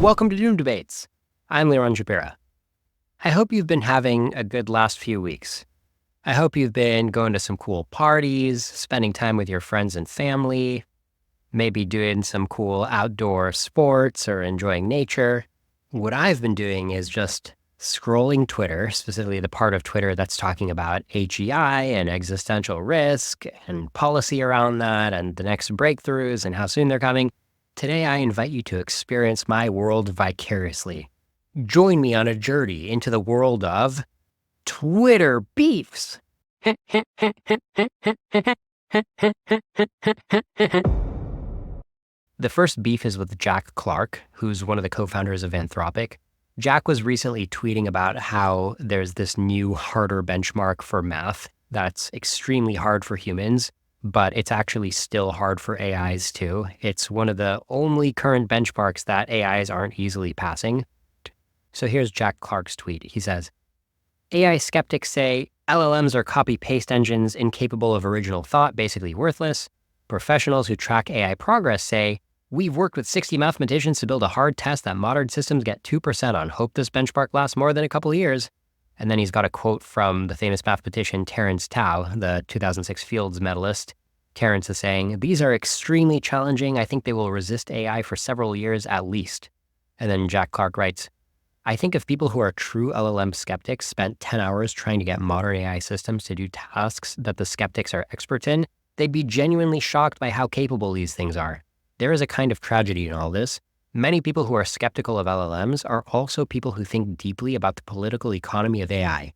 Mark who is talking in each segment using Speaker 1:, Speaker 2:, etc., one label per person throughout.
Speaker 1: Welcome to Doom Debates. I'm Liron. I hope you've been having a good last few weeks. I hope you've been going to some cool parties, spending time with your friends and family, maybe doing some cool outdoor sports or enjoying nature. What I've been doing is just scrolling Twitter, specifically the part of Twitter that's talking about HEI and existential risk and policy around that and the next breakthroughs and how soon they're coming. Today, I invite you to experience my world vicariously. Join me on a journey into the world of Twitter beefs. The first beef is with Jack Clark, who's one of the co-founders of Anthropic. Jack was recently tweeting about how there's this new harder benchmark for math that's extremely hard for humans, but it's actually still hard for AIs too. It's one of the only current benchmarks that AIs aren't easily passing. So here's Jack Clark's tweet. He says, AI skeptics say LLMs are copy-paste engines incapable of original thought, basically worthless. Professionals who track AI progress say, we've worked with 60 mathematicians to build a hard test that modern systems get 2% on. Hope this benchmark lasts more than a couple of years. And then he's got a quote from the famous mathematician Terence Tao, the 2006 Fields medalist. Terence is saying, these are extremely challenging. I think they will resist AI for several years at least. And then Jack Clark writes, I think if people who are true LLM skeptics spent 10 hours trying to get modern AI systems to do tasks that the skeptics are experts in, they'd be genuinely shocked by how capable these things are. There is a kind of tragedy in all this. Many people who are skeptical of LLMs are also people who think deeply about the political economy of AI.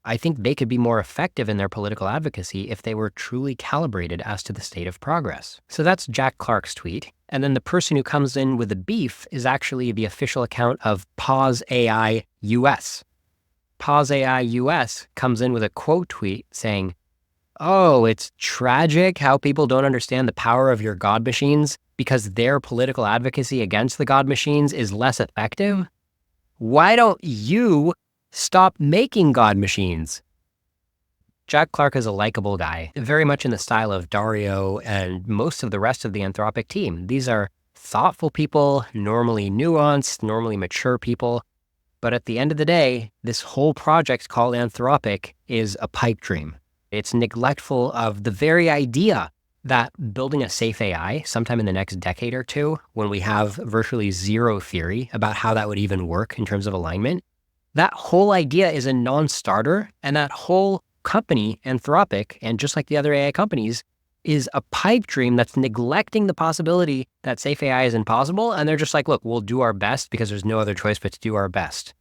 Speaker 1: I think they could be more effective in their political advocacy if they were truly calibrated as to the state of progress. So that's Jack Clark's tweet. And then the person who comes in with the beef is actually the official account of PauseAI US. PauseAI US comes in with a quote tweet saying, oh, it's tragic how people don't understand the power of your God machines because their political advocacy against the God machines is less effective. Why don't you stop making God machines? Jack Clark is a likable guy, very much in the style of Dario and most of the rest of the Anthropic team. These are thoughtful people, normally nuanced, normally mature people. But at the end of the day, this whole project called Anthropic is a pipe dream. It's neglectful of the very idea that building a safe AI sometime in the next decade or two, when we have virtually zero theory about how that would even work in terms of alignment, that whole idea is a non-starter, and that whole company, Anthropic, and just like the other AI companies, is a pipe dream that's neglecting the possibility that safe AI is impossible, and they're just like, look, we'll do our best because there's no other choice but to do our best,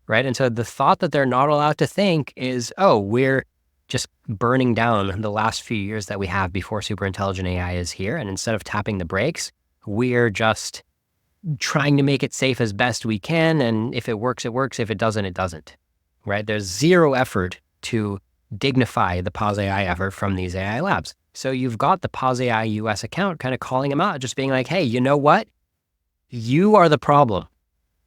Speaker 1: right? And so the thought that they're not allowed to think is, oh, we're just burning down the last few years that we have before superintelligent AI is here, and instead of tapping the brakes, we're just trying to make it safe as best we can, and if it works, it works. If it doesn't, it doesn't, right? There's zero effort to dignify the PauseAI effort from these AI labs. So you've got the PauseAI US account kind of calling them out, just being like, hey, you know what? You are the problem.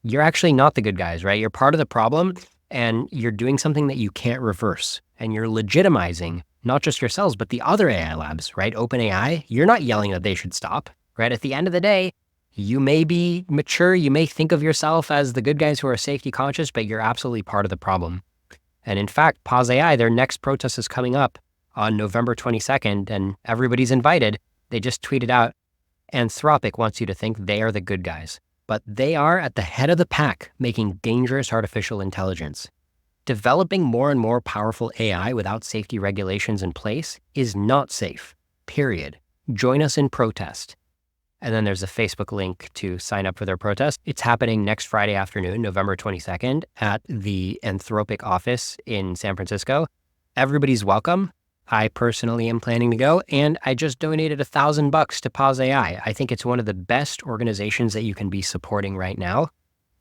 Speaker 1: You're actually not the good guys, right? You're part of the problem, and you're doing something that you can't reverse, and you're legitimizing not just yourselves, but the other AI labs, right? OpenAI, you're not yelling that they should stop, right? At the end of the day, you may be mature, you may think of yourself as the good guys who are safety conscious, but you're absolutely part of the problem. And in fact, PauseAI, their next protest is coming up on November 22nd, and everybody's invited. They just tweeted out, Anthropic wants you to think they are the good guys, but they are at the head of the pack making dangerous artificial intelligence. Developing more and more powerful AI without safety regulations in place is not safe, period. Join us in protest. And then there's a Facebook link to sign up for their protest. It's happening next Friday afternoon, November 22nd, at the Anthropic office in San Francisco. Everybody's welcome. I personally am planning to go, and I just donated $1,000 to PauseAI. I think it's one of the best organizations that you can be supporting right now.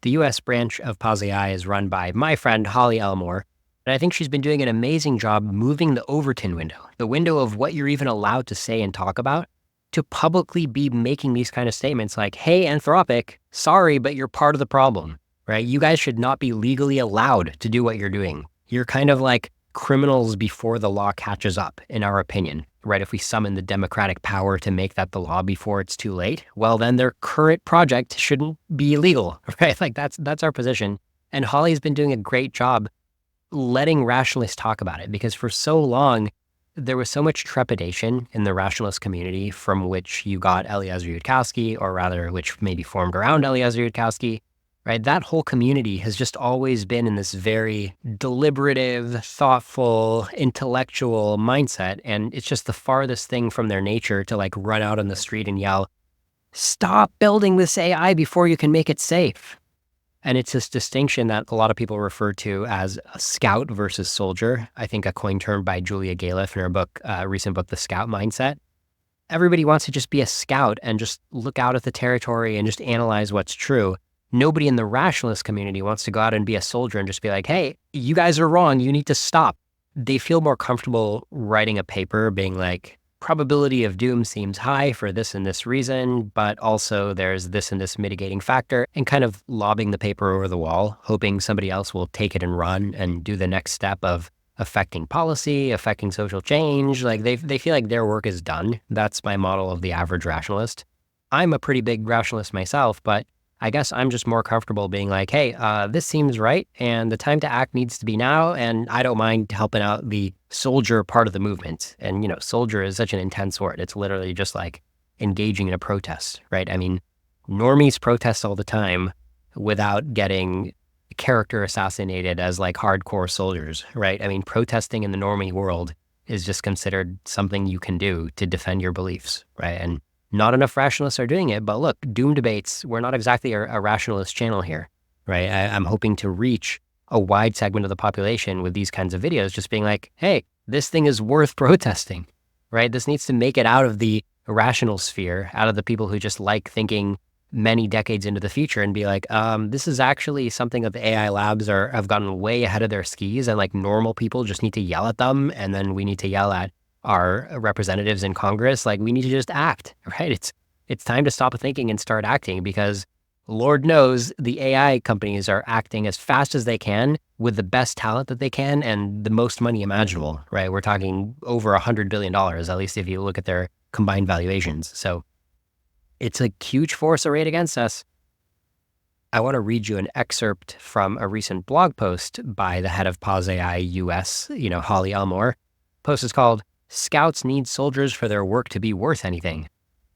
Speaker 1: The US branch of PauseAI is run by my friend, Holly Elmore, and I think she's been doing an amazing job moving the Overton window, the window of what you're even allowed to say and talk about, to publicly be making these kind of statements like, hey, Anthropic, sorry, but you're part of the problem, right? You guys should not be legally allowed to do what you're doing. You're kind of like criminals before the law catches up, in our opinion, right? If we summon the democratic power to make that the law before it's too late, well, then their current project shouldn't be illegal, right? Like that's our position. And Holly's been doing a great job letting rationalists talk about it, because for so long, there was so much trepidation in the rationalist community, from which you got Eliezer Yudkowsky, or rather, which maybe formed around Eliezer Yudkowsky, right? That whole community has just always been in this very deliberative, thoughtful, intellectual mindset. And it's just the farthest thing from their nature to like run out on the street and yell, "Stop building this AI before you can make it safe." And it's this distinction that a lot of people refer to as a scout versus soldier. I think a coined term by Julia Galef in her book, recent book, The Scout Mindset. Everybody wants to just be a scout and just look out at the territory and just analyze what's true. Nobody in the rationalist community wants to go out and be a soldier and just be like, "Hey, you guys are wrong. You need to stop." They feel more comfortable writing a paper being like, probability of doom seems high for this and this reason, but also there's this and this mitigating factor, and kind of lobbing the paper over the wall, hoping somebody else will take it and run and do the next step of affecting policy, affecting social change. Like they feel like their work is done. That's my model of the average rationalist. I'm a pretty big rationalist myself, but I guess I'm just more comfortable being like, "Hey, this seems right, and the time to act needs to be now, and I don't mind helping out the soldier part of the movement." And, soldier is such an intense word. It's literally just like engaging in a protest, right? I mean, normies protest all the time without getting character assassinated as like hardcore soldiers, right? I mean, protesting in the normie world is just considered something you can do to defend your beliefs, right? And not enough rationalists are doing it. But look, doom debates, we're not exactly a rationalist channel here, right? I'm hoping to reach a wide segment of the population with these kinds of videos, just being like, "Hey, this thing is worth protesting," right? This needs to make it out of the rational sphere, out of the people who just like thinking many decades into the future, and be like, this is actually something that the AI labs have gotten way ahead of their skis, and like normal people just need to yell at them, and then we need to yell at our representatives in Congress. Like, we need to just act, right? It's time to stop thinking and start acting, because Lord knows the AI companies are acting as fast as they can with the best talent that they can and the most money imaginable, right? We're talking over $100 billion, at least if you look at their combined valuations. So it's a huge force arrayed against us. I want to read you an excerpt from a recent blog post by the head of PauseAI US, Holly Elmore. Post is called, "Scouts Need Soldiers for Their Work to Be Worth Anything."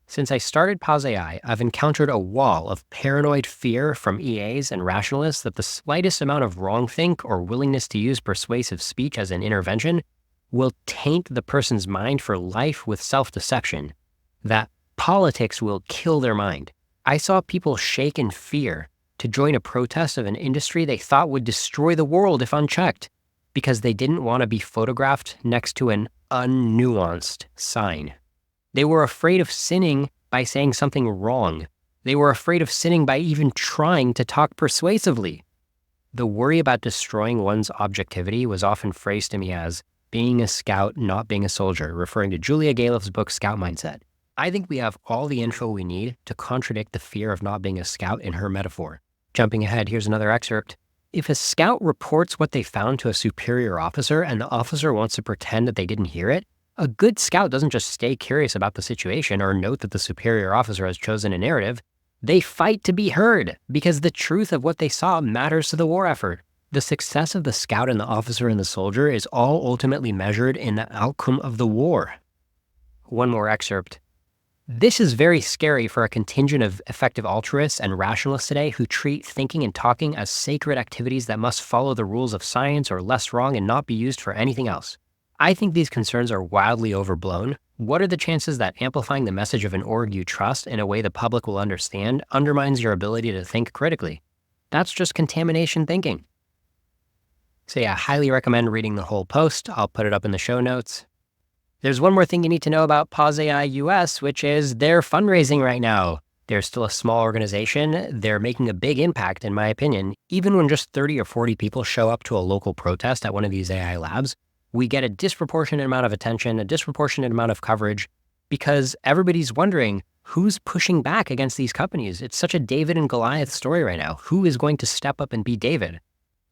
Speaker 1: Since I started PauseAI, I've encountered a wall of paranoid fear from EAs and rationalists that the slightest amount of wrongthink or willingness to use persuasive speech as an intervention will taint the person's mind for life with self-deception, that politics will kill their mind. I saw people shake in fear to join a protest of an industry they thought would destroy the world if unchecked, because they didn't want to be photographed next to an unnuanced sign. They were afraid of sinning by saying something wrong. They were afraid of sinning by even trying to talk persuasively. The worry about destroying one's objectivity was often phrased to me as being a scout, not being a soldier, referring to Julia Galef's book, Scout Mindset. I think we have all the info we need to contradict the fear of not being a scout in her metaphor. Jumping ahead, here's another excerpt. If a scout reports what they found to a superior officer and the officer wants to pretend that they didn't hear it, a good scout doesn't just stay curious about the situation or note that the superior officer has chosen a narrative. They fight to be heard, because the truth of what they saw matters to the war effort. The success of the scout and the officer and the soldier is all ultimately measured in the outcome of the war. One more excerpt. This is very scary for a contingent of effective altruists and rationalists today who treat thinking and talking as sacred activities that must follow the rules of science or less wrong and not be used for anything else. I think these concerns are wildly overblown. What are the chances that amplifying the message of an org you trust in a way the public will understand undermines your ability to think critically? That's just contamination thinking. So yeah, I highly recommend reading the whole post. I'll put it up in the show notes. There's one more thing you need to know about PauseAI US, which is they're fundraising right now. They're still a small organization. They're making a big impact, in my opinion. Even when just 30 or 40 people show up to a local protest at one of these AI labs, we get a disproportionate amount of attention, a disproportionate amount of coverage, because everybody's wondering who's pushing back against these companies. It's such a David and Goliath story right now. Who is going to step up and be David?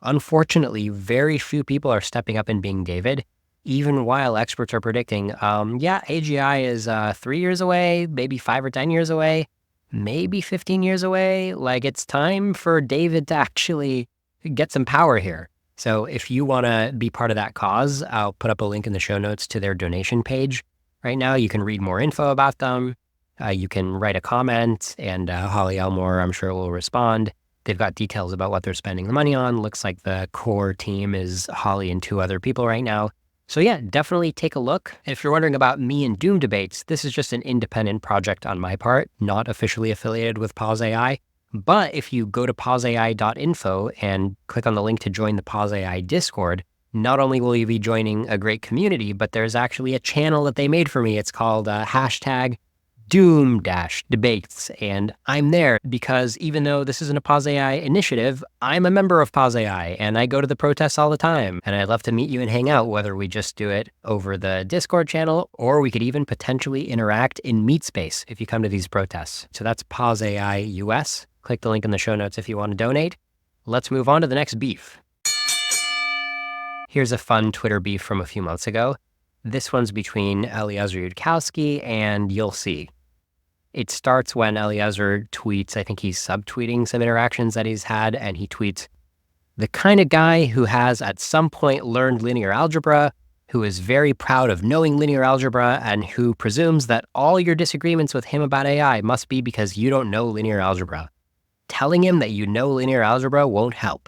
Speaker 1: Unfortunately, very few people are stepping up and being David, even while experts are predicting, AGI is 3 years away, maybe 5 or 10 years away, maybe 15 years away. Like, it's time for David to actually get some power here. So if you want to be part of that cause, I'll put up a link in the show notes to their donation page. Right now, you can read more info about them. You can write a comment, and Holly Elmore, I'm sure, will respond. They've got details about what they're spending the money on. Looks like the core team is Holly and 2 other people right now. So yeah, definitely take a look. If you're wondering about me and Doom debates, this is just an independent project on my part, not officially affiliated with PauseAI. But if you go to pauseai.info and click on the link to join the PauseAI Discord, not only will you be joining a great community, but there's actually a channel that they made for me. It's called hashtag Doom-debates. And I'm there because even though this isn't a PauseAI initiative, I'm a member of PauseAI and I go to the protests all the time. And I'd love to meet you and hang out, whether we just do it over the Discord channel or we could even potentially interact in Meet Space if you come to these protests. So that's PauseAI US. Click the link in the show notes if you want to donate. Let's move on to the next beef. Here's a fun Twitter beef from a few months ago. This one's between Eliezer Yudkowsky and You'll See. It starts when Eliezer tweets, I think he's subtweeting some interactions that he's had, and he tweets, "The kind of guy who has at some point learned linear algebra, who is very proud of knowing linear algebra, and who presumes that all your disagreements with him about AI must be because you don't know linear algebra. Telling him that you know linear algebra won't help.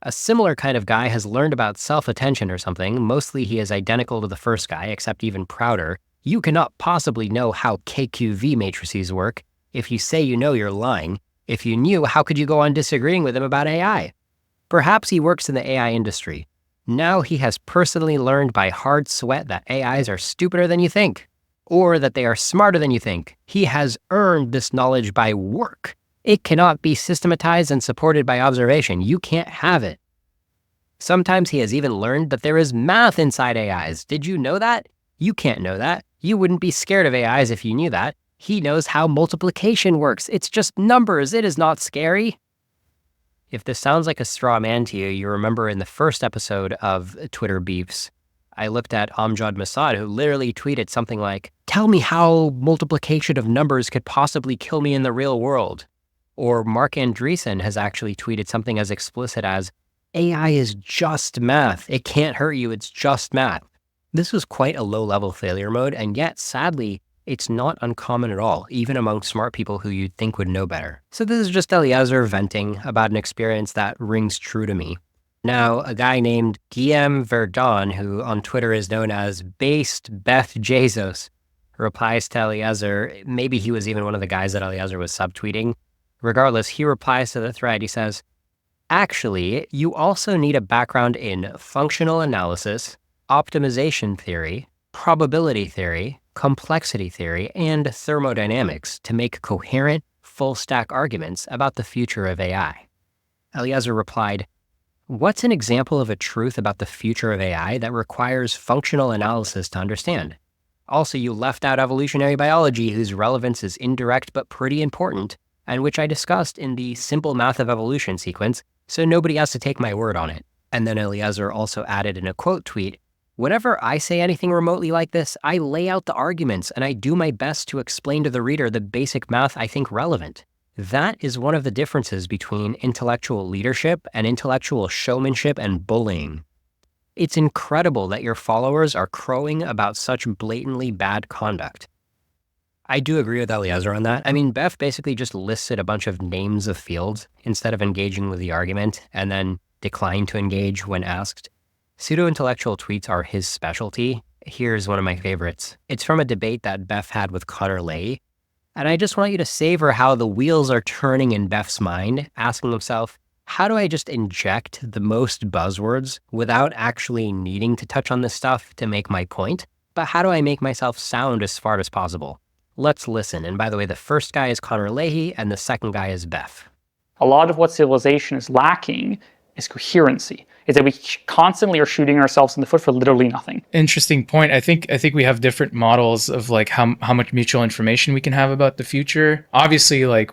Speaker 1: A similar kind of guy has learned about self-attention or something. Mostly he is identical to the first guy, except even prouder. You cannot possibly know how KQV matrices work. If you say you know, you're lying. If you knew, how could you go on disagreeing with him about AI? Perhaps he works in the AI industry. Now he has personally learned by hard sweat that AIs are stupider than you think, or that they are smarter than you think. He has earned this knowledge by work. It cannot be systematized and supported by observation. You can't have it. Sometimes he has even learned that there is math inside AIs. Did you know that? You can't know that. You wouldn't be scared of AIs if you knew that. He knows how multiplication works. It's just numbers. It is not scary." If this sounds like a straw man to you, you remember in the first episode of Twitter Beefs, I looked at Amjad Masad, who literally tweeted something like, "Tell me how multiplication of numbers could possibly kill me in the real world." Or Mark Andreessen has actually tweeted something as explicit as, "AI is just math. It can't hurt you. It's just math." This was quite a low-level failure mode, and yet, sadly, it's not uncommon at all, even among smart people who you'd think would know better. So this is just Eliezer venting about an experience that rings true to me. Now, a guy named Guillaume Verdon, who on Twitter is known as Based Beff Jezos, replies to Eliezer. Maybe he was even one of the guys that Eliezer was subtweeting. Regardless, he replies to the thread. He says, "Actually, you also need a background in functional analysis, optimization theory, probability theory, complexity theory, and thermodynamics to make coherent, full-stack arguments about the future of AI." Eliezer replied, "What's an example of a truth about the future of AI that requires functional analysis to understand? Also, you left out evolutionary biology, whose relevance is indirect but pretty important, and which I discussed in the Simple Math of Evolution sequence, so nobody has to take my word on it." And then Eliezer also added in a quote tweet, "Whenever I say anything remotely like this, I lay out the arguments and I do my best to explain to the reader the basic math I think relevant. That is one of the differences between intellectual leadership and intellectual showmanship and bullying. It's incredible that your followers are crowing about such blatantly bad conduct." I do agree with Eliezer on that. I mean, Beff basically just listed a bunch of names of fields instead of engaging with the argument, and then declined to engage when asked. Pseudo-intellectual tweets are his specialty. Here's one of my favorites. It's from a debate that Beff had with Connor Lay. And I just want you to savor how the wheels are turning in Beff's mind, asking himself, how do I just inject the most buzzwords without actually needing to touch on this stuff to make my point? But how do I make myself sound as smart as possible? Let's listen. And by the way, the first guy is Connor Leahy, and the second guy is Beff.
Speaker 2: A lot of what civilization is lacking is coherency. Is that we constantly are shooting ourselves in the foot for literally nothing.
Speaker 3: Interesting point. I think we have different models of like how much mutual information we can have about the future. Obviously, like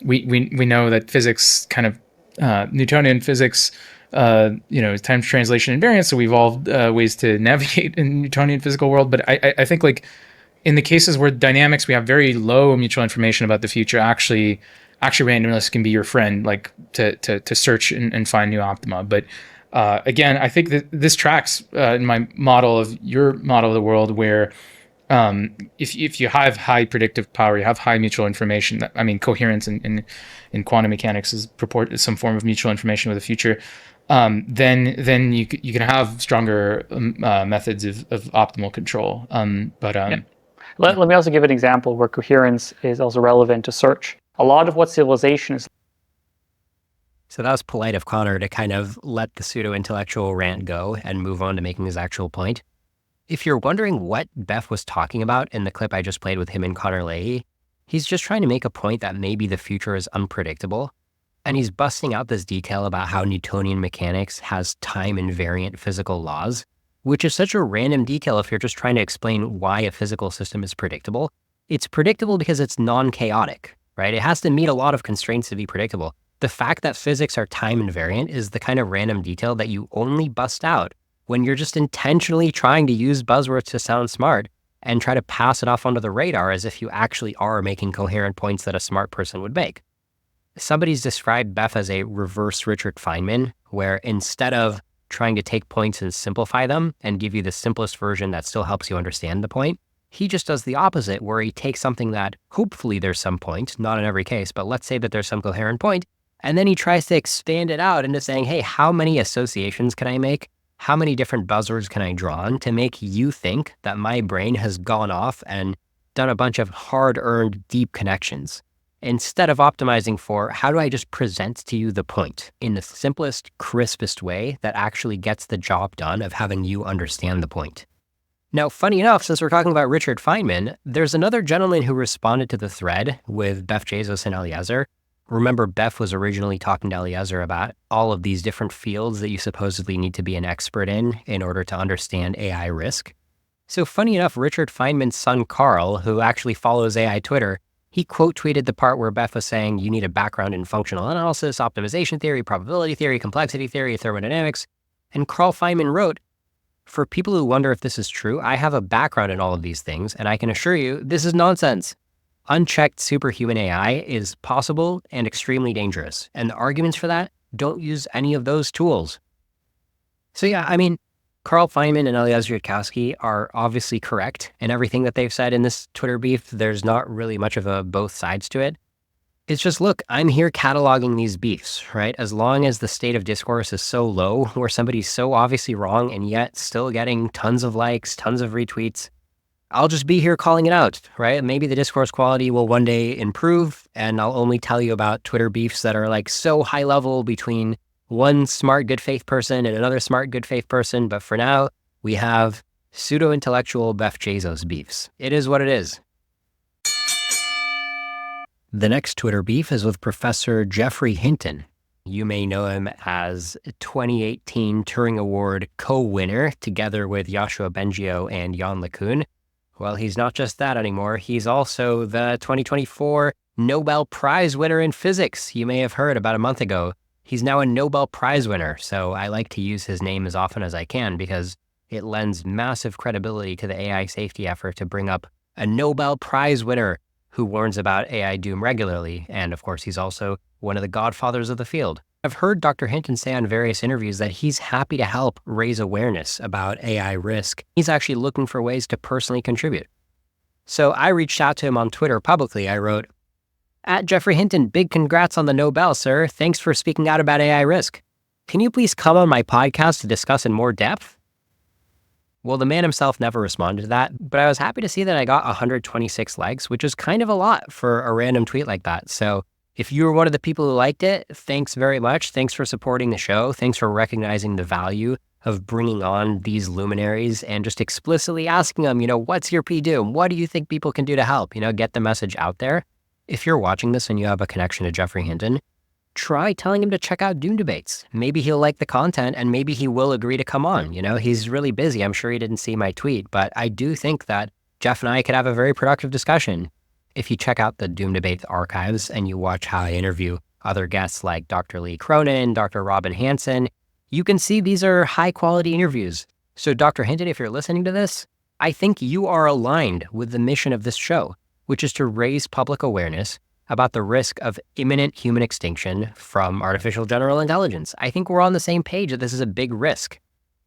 Speaker 3: we know that physics kind of Newtonian physics, times translation invariance. So we evolved ways to navigate in Newtonian physical world. But I think like in the cases where dynamics, we have very low mutual information about the future. Actually randomness can be your friend, like to search and find new optima. But again, I think that this tracks in my model of your model of the world, where if you have high predictive power, you have high mutual information. I mean, coherence in quantum mechanics is some form of mutual information with the future. Then you can have stronger methods of optimal control.
Speaker 2: Let me also give an example where coherence is also relevant to search. A lot of what civilization is.
Speaker 1: So that was polite of Connor to kind of let the pseudo-intellectual rant go and move on to making his actual point. If you're wondering what Beff was talking about in the clip I just played with him and Connor Leahy, he's just trying to make a point that maybe the future is unpredictable. And he's busting out this detail about how Newtonian mechanics has time-invariant physical laws, which is such a random detail if you're just trying to explain why a physical system is predictable. It's predictable because it's non-chaotic, right? It has to meet a lot of constraints to be predictable. The fact that physics are time-invariant is the kind of random detail that you only bust out when you're just intentionally trying to use buzzwords to sound smart and try to pass it off onto the radar as if you actually are making coherent points that a smart person would make. Somebody's described Beff as a reverse Richard Feynman, where instead of trying to take points and simplify them and give you the simplest version that still helps you understand the point, he just does the opposite, where he takes something that hopefully there's some point, not in every case, but let's say that there's some coherent point, and then he tries to expand it out into saying, hey, how many associations can I make? How many different buzzwords can I draw on to make you think that my brain has gone off and done a bunch of hard-earned deep connections? Instead of optimizing for how do I just present to you the point in the simplest, crispest way that actually gets the job done of having you understand the point. Now, funny enough, since we're talking about Richard Feynman, there's another gentleman who responded to the thread with Beff, Jezos, and Eliezer. Remember, Beff was originally talking to Eliezer about all of these different fields that you supposedly need to be an expert in order to understand AI risk. So funny enough, Richard Feynman's son, Carl, who actually follows AI Twitter, he quote tweeted the part where Beff was saying you need a background in functional analysis, optimization theory, probability theory, complexity theory, thermodynamics. And Carl Feynman wrote, for people who wonder if this is true, I have a background in all of these things, and I can assure you this is nonsense. Unchecked superhuman AI is possible and extremely dangerous. And the arguments for that, don't use any of those tools. So yeah, I mean, Carl Feynman and Eliezer Yudkowsky are obviously correct in everything that they've said in this Twitter beef. There's not really much of a both sides to it. It's just, look, I'm here cataloging these beefs, right? As long as the state of discourse is so low, where somebody's so obviously wrong and yet still getting tons of likes, tons of retweets, I'll just be here calling it out, right? Maybe the discourse quality will one day improve, and I'll only tell you about Twitter beefs that are like so high level between one smart, good faith person and another smart, good faith person. But for now, we have pseudo-intellectual Beff Jezos beefs. It is what it is. The next Twitter beef is with Professor Geoffrey Hinton. You may know him as 2018 Turing Award co-winner together with Yoshua Bengio and Yann LeCun. Well, he's not just that anymore. He's also the 2024 Nobel Prize winner in physics. You may have heard about a month ago. He's now a Nobel Prize winner, so I like to use his name as often as I can because it lends massive credibility to the AI safety effort to bring up a Nobel Prize winner who warns about AI doom regularly. And of course, he's also one of the godfathers of the field. I've heard Dr. Hinton say on various interviews that he's happy to help raise awareness about AI risk. He's actually looking for ways to personally contribute. So I reached out to him on Twitter publicly. I wrote, "At Geoffrey Hinton, big congrats on the Nobel, sir. Thanks for speaking out about AI risk. Can you please come on my podcast to discuss in more depth?" Well, the man himself never responded to that, but I was happy to see that I got 126 likes, which is kind of a lot for a random tweet like that. So if you were one of the people who liked it, thanks very much. Thanks for supporting the show. Thanks for recognizing the value of bringing on these luminaries and just explicitly asking them, what's your P-Doom? What do you think people can do to help, get the message out there? If you're watching this and you have a connection to Geoffrey Hinton, try telling him to check out Doom Debates. Maybe he'll like the content and maybe he will agree to come on. He's really busy. I'm sure he didn't see my tweet, but I do think that Jeff and I could have a very productive discussion. If you check out the Doom Debates archives and you watch how I interview other guests like Dr. Lee Cronin, Dr. Robin Hanson. You can see these are high-quality interviews. So Dr. Hinton, if you're listening to this, I think you are aligned with the mission of this show, which is to raise public awareness about the risk of imminent human extinction from artificial general intelligence. I think we're on the same page that this is a big risk.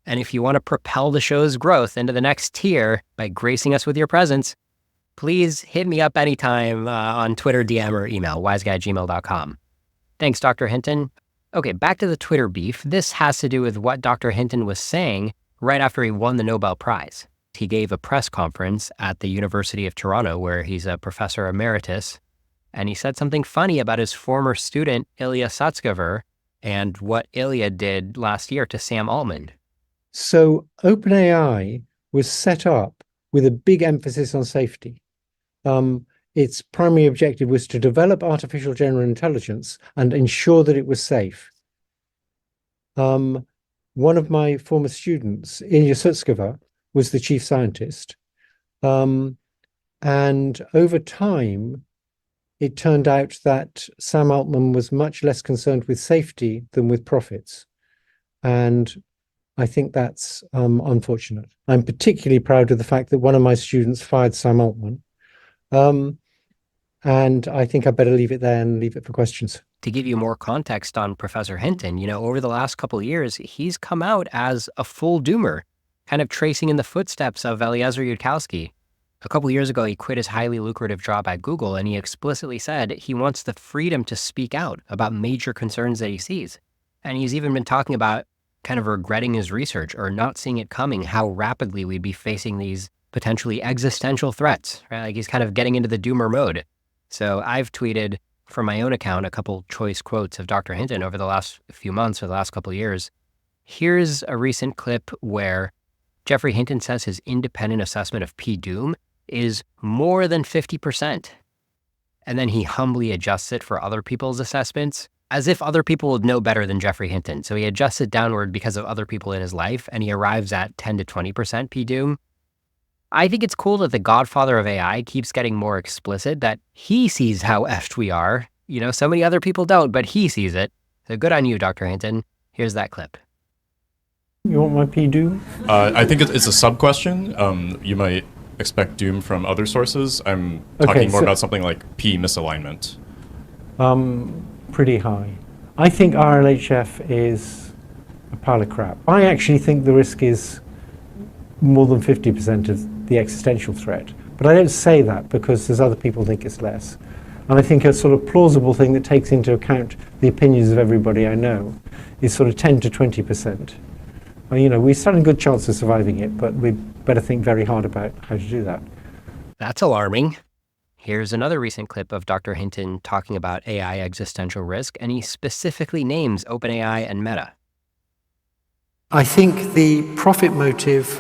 Speaker 1: And if you want to propel the show's growth into the next tier by gracing us with your presence, please hit me up anytime on Twitter, DM, or email, wiseguy@gmail.com. Thanks, Dr. Hinton. Okay, back to the Twitter beef. This has to do with what Dr. Hinton was saying right after he won the Nobel Prize. He gave a press conference at the University of Toronto, where he's a professor emeritus, and he said something funny about his former student, Ilya Sutskever, and what Ilya did last year to Sam Altman.
Speaker 4: So OpenAI was set up with a big emphasis on safety. Its primary objective was to develop artificial general intelligence and ensure that it was safe. One of my former students, Ilya Sutskever, was the chief scientist. And over time, it turned out that Sam Altman was much less concerned with safety than with profits. And I think that's unfortunate. I'm particularly proud of the fact that one of my students fired Sam Altman. And I think I better leave it there and leave it for questions.
Speaker 1: To give you more context on Professor Hinton, over the last couple of years, he's come out as a full doomer, kind of tracing in the footsteps of Eliezer Yudkowsky. A couple of years ago, he quit his highly lucrative job at Google, and he explicitly said he wants the freedom to speak out about major concerns that he sees. And he's even been talking about kind of regretting his research or not seeing it coming, how rapidly we'd be facing these potentially existential threats, right? Like he's kind of getting into the doomer mode. So I've tweeted from my own account a couple choice quotes of Dr. Hinton over the last few months or the last couple of years. Here's a recent clip where Geoffrey Hinton says his independent assessment of P-Doom is more than 50%. And then he humbly adjusts it for other people's assessments, as if other people would know better than Geoffrey Hinton. So he adjusts it downward because of other people in his life, and he arrives at 10 to 20% P-Doom. I think it's cool that the godfather of AI keeps getting more explicit, that he sees how effed we are. So many other people don't, but he sees it. So good on you, Dr. Hinton. Here's that clip.
Speaker 4: You want my P-Doom?
Speaker 5: I think it's a sub-question. You might expect doom from other sources. I'm talking more about something like P misalignment.
Speaker 4: Pretty high. I think RLHF is a pile of crap. I actually think the risk is more than 50% of the existential threat. But I don't say that because there's other people think it's less. And I think a sort of plausible thing that takes into account the opinions of everybody I know is sort of 10 to 20%. We stand a good chance of surviving it, but we better think very hard about how to do that.
Speaker 1: That's alarming. Here's another recent clip of Dr. Hinton talking about AI existential risk, and he specifically names OpenAI and Meta.
Speaker 4: I think the profit motive,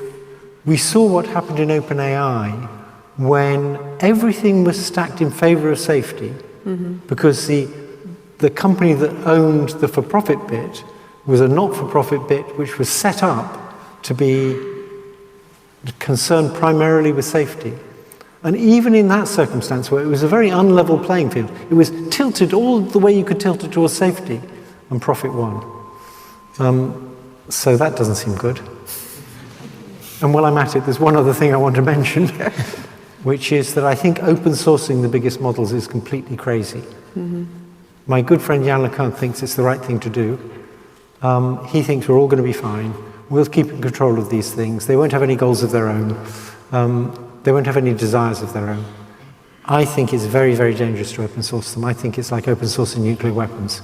Speaker 4: we saw what happened in OpenAI when everything was stacked in favor of safety, because the company that owned the for-profit bit was a not-for-profit bit which was set up to be concerned primarily with safety. And even in that circumstance, where it was a very unlevel playing field, it was tilted all the way you could tilt it towards safety, and profit won. So that doesn't seem good. And while I'm at it, there's one other thing I want to mention, which is that I think open sourcing the biggest models is completely crazy. My good friend Yann LeCun thinks it's the right thing to do. He thinks we're all going to be fine. We'll keep in control of these things. They won't have any goals of their own. They won't have any desires of their own. I think it's very, very dangerous to open source them. I think it's like open sourcing nuclear weapons.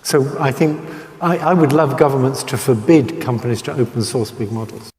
Speaker 4: So I think I would love governments to forbid companies to open source big models.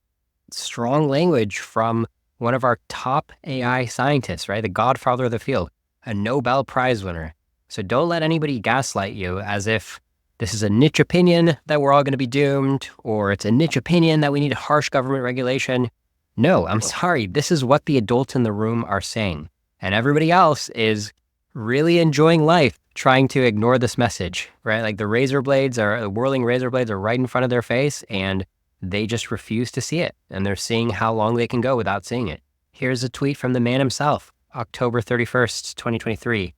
Speaker 1: Strong language from one of our top AI scientists, right? The godfather of the field, a Nobel Prize winner. So don't let anybody gaslight you as if this is a niche opinion that we're all going to be doomed, or it's a niche opinion that we need harsh government regulation. No, I'm sorry. This is what the adults in the room are saying. And everybody else is really enjoying life, trying to ignore this message, right? Like the whirling razor blades are right in front of their face, and they just refuse to see it. And they're seeing how long they can go without seeing it. Here's a tweet from the man himself, October 31st, 2023.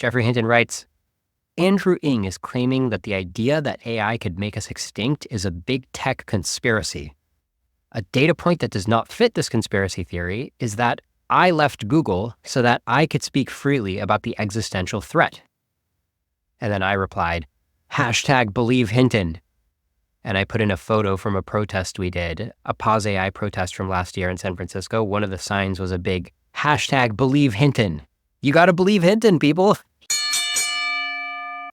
Speaker 1: Geoffrey Hinton writes, Andrew Ng is claiming that the idea that AI could make us extinct is a big tech conspiracy. A data point that does not fit this conspiracy theory is that I left Google so that I could speak freely about the existential threat. And then I replied, #BelieveHinton. And I put in a photo from a protest we did, a PauseAI protest from last year in San Francisco. One of the signs was a big #BelieveHinton. You gotta believe Hinton, people.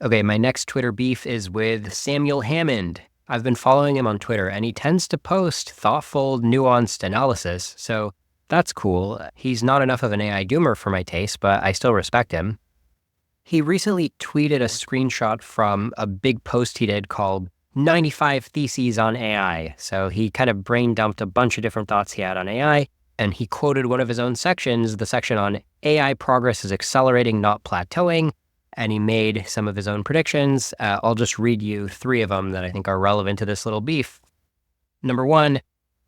Speaker 1: Okay, my next Twitter beef is with Samuel Hammond. I've been following him on Twitter, and he tends to post thoughtful, nuanced analysis, so that's cool. He's not enough of an AI doomer for my taste, but I still respect him. He recently tweeted a screenshot from a big post he did called 95 Theses on AI. So he kind of brain dumped a bunch of different thoughts he had on AI, and he quoted one of his own sections, the section on AI progress is accelerating, not plateauing, and he made some of his own predictions. I'll just read you 3 of them that I think are relevant to this little beef. Number 1,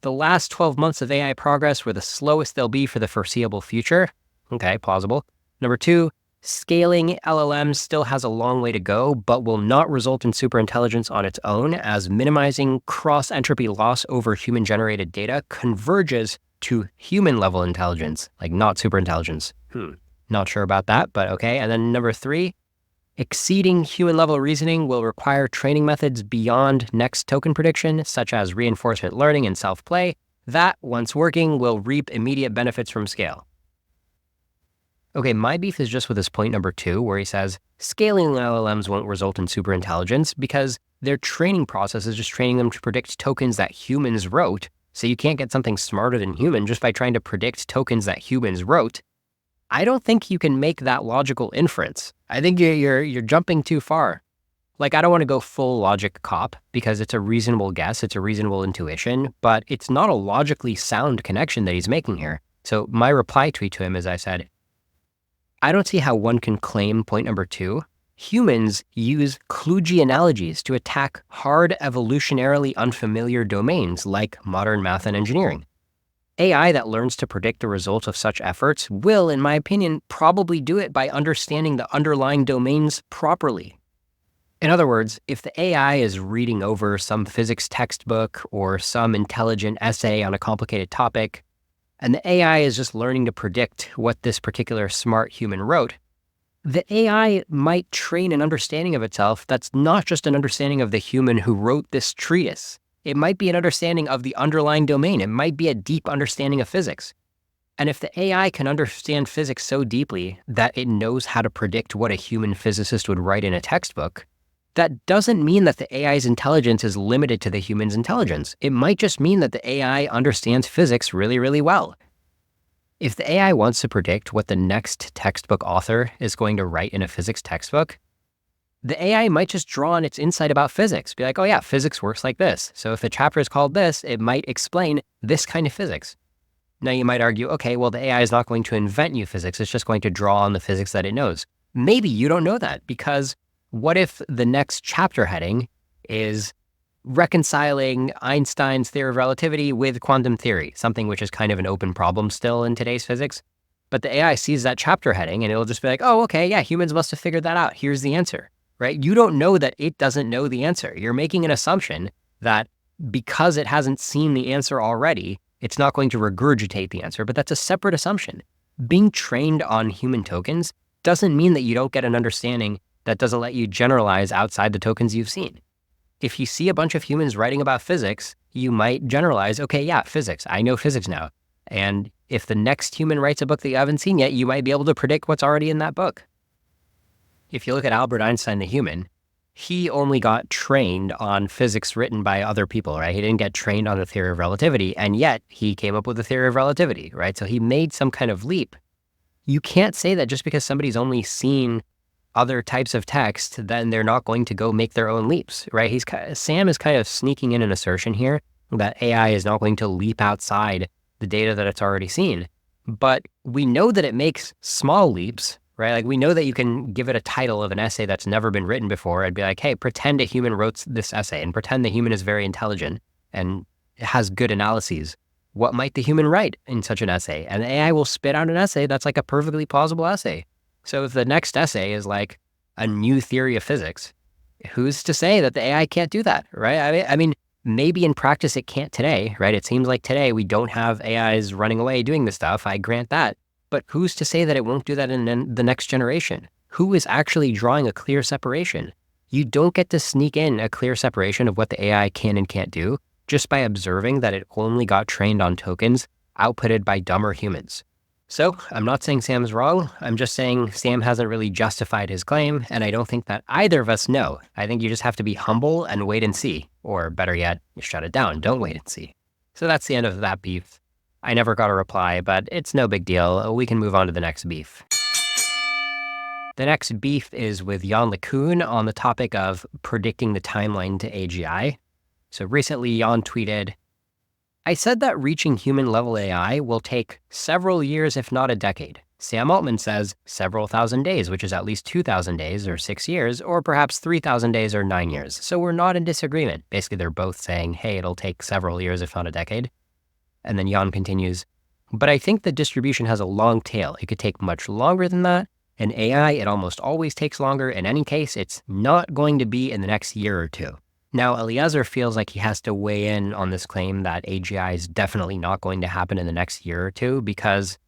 Speaker 1: the last 12 months of AI progress were the slowest they'll be for the foreseeable future. Okay, plausible. Number 2, scaling LLMs still has a long way to go, but will not result in superintelligence on its own, as minimizing cross-entropy loss over human-generated data converges to human-level intelligence, like not superintelligence. Not sure about that, but okay. And then number 3, exceeding human-level reasoning will require training methods beyond next token prediction, such as reinforcement learning and self-play, that, once working, will reap immediate benefits from scale. Okay, my beef is just with this point number 2, where he says, scaling LLMs won't result in superintelligence because their training process is just training them to predict tokens that humans wrote, so you can't get something smarter than human just by trying to predict tokens that humans wrote. I don't think you can make that logical inference. I think you're jumping too far. Like, I don't want to go full logic cop because it's a reasonable guess, it's a reasonable intuition, but it's not a logically sound connection that he's making here. So my reply tweet to him is I said, I don't see how one can claim point number 2. Humans use kludgy analogies to attack hard, evolutionarily unfamiliar domains like modern math and engineering. AI that learns to predict the results of such efforts will, in my opinion, probably do it by understanding the underlying domains properly. In other words, if the AI is reading over some physics textbook or some intelligent essay on a complicated topic, and the AI is just learning to predict what this particular smart human wrote, the AI might train an understanding of itself that's not just an understanding of the human who wrote this treatise. It might be an understanding of the underlying domain. It might be a deep understanding of physics. And if the AI can understand physics so deeply that it knows how to predict what a human physicist would write in a textbook, that doesn't mean that the AI's intelligence is limited to the human's intelligence. It might just mean that the AI understands physics really, really well. If the AI wants to predict what the next textbook author is going to write in a physics textbook, the AI might just draw on its insight about physics, be like, oh yeah, physics works like this. So if the chapter is called this, it might explain this kind of physics. Now you might argue, okay, well the AI is not going to invent new physics, it's just going to draw on the physics that it knows. Maybe you don't know that, because what if the next chapter heading is reconciling Einstein's theory of relativity with quantum theory, something which is kind of an open problem still in today's physics? But the AI sees that chapter heading and it'll just be like, oh, okay, yeah, humans must have figured that out. Here's the answer. Right? You don't know that it doesn't know the answer. You're making an assumption that because it hasn't seen the answer already, it's not going to regurgitate the answer, but that's a separate assumption. Being trained on human tokens doesn't mean that you don't get an understanding that doesn't let you generalize outside the tokens you've seen. If you see a bunch of humans writing about physics, you might generalize, okay, yeah, physics. I know physics now. And if the next human writes a book that you haven't seen yet, you might be able to predict what's already in that book. If you look at Albert Einstein, the human, he only got trained on physics written by other people, right? He didn't get trained on the theory of relativity, and yet he came up with the theory of relativity, right? So he made some kind of leap. You can't say that just because somebody's only seen other types of text, then they're not going to go make their own leaps, right? Sam is kind of sneaking in an assertion here that AI is not going to leap outside the data that it's already seen. But we know that it makes small leaps, right? Like we know that you can give it a title of an essay that's never been written before and be like, hey, pretend a human wrote this essay and pretend the human is very intelligent and has good analyses. What might the human write in such an essay? And AI will spit out an essay that's like a perfectly plausible essay. So if the next essay is like a new theory of physics, who's to say that the AI can't do that, right? I mean, maybe in practice it can't today, right? It seems like today we don't have AIs running away doing this stuff. I grant that. But who's to say that it won't do that in the next generation? Who is actually drawing a clear separation? You don't get to sneak in a clear separation of what the AI can and can't do just by observing that it only got trained on tokens outputted by dumber humans. So I'm not saying Sam is wrong. I'm just saying Sam hasn't really justified his claim, and I don't think that either of us know. I think you just have to be humble and wait and see. Or better yet, you shut it down. Don't wait and see. So that's the end of that beef. I never got a reply, but it's no big deal. We can move on to the next beef. The next beef is with Yann LeCun on the topic of predicting the timeline to AGI. So recently, Yann tweeted, I said that reaching human-level AI will take several years, if not a decade. Sam Altman says several thousand days, which is at least 2,000 days or 6 years, or perhaps 3,000 days or 9 years. So we're not in disagreement. Basically, they're both saying, hey, it'll take several years, if not a decade. And then Yann continues, but I think the distribution has a long tail. It could take much longer than that. In AI, it almost always takes longer. In any case, it's not going to be in the next year or two. Now, Eliezer feels like he has to weigh in on this claim that AGI is definitely not going to happen in the next year or two because,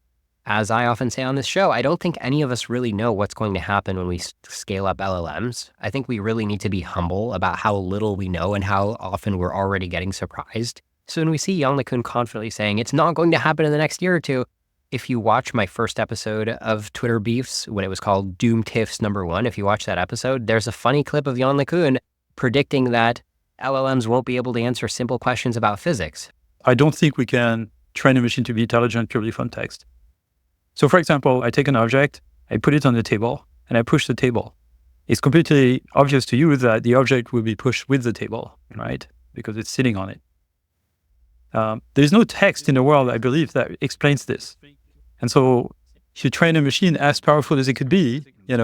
Speaker 1: as I often say on this show, I don't think any of us really know what's going to happen when we scale up LLMs. I think we really need to be humble about how little we know and how often we're already getting surprised. So when we see Yann LeCun confidently saying it's not going to happen in the next year or two, if you watch my first episode of Twitter Beefs, when it was called Doom Tiffs #1, if you watch that episode, there's a funny clip of Yann LeCun predicting that LLMs won't be able to answer simple questions about physics.
Speaker 6: I don't think we can train a machine to be intelligent purely from text. So for example, I take an object, I put it on the table, and I push the table. It's completely obvious to you that the object will be pushed with the table, right? Because it's sitting on it. There's no text in the world, I believe, that explains this. And so if you train a machine as powerful as it could be, your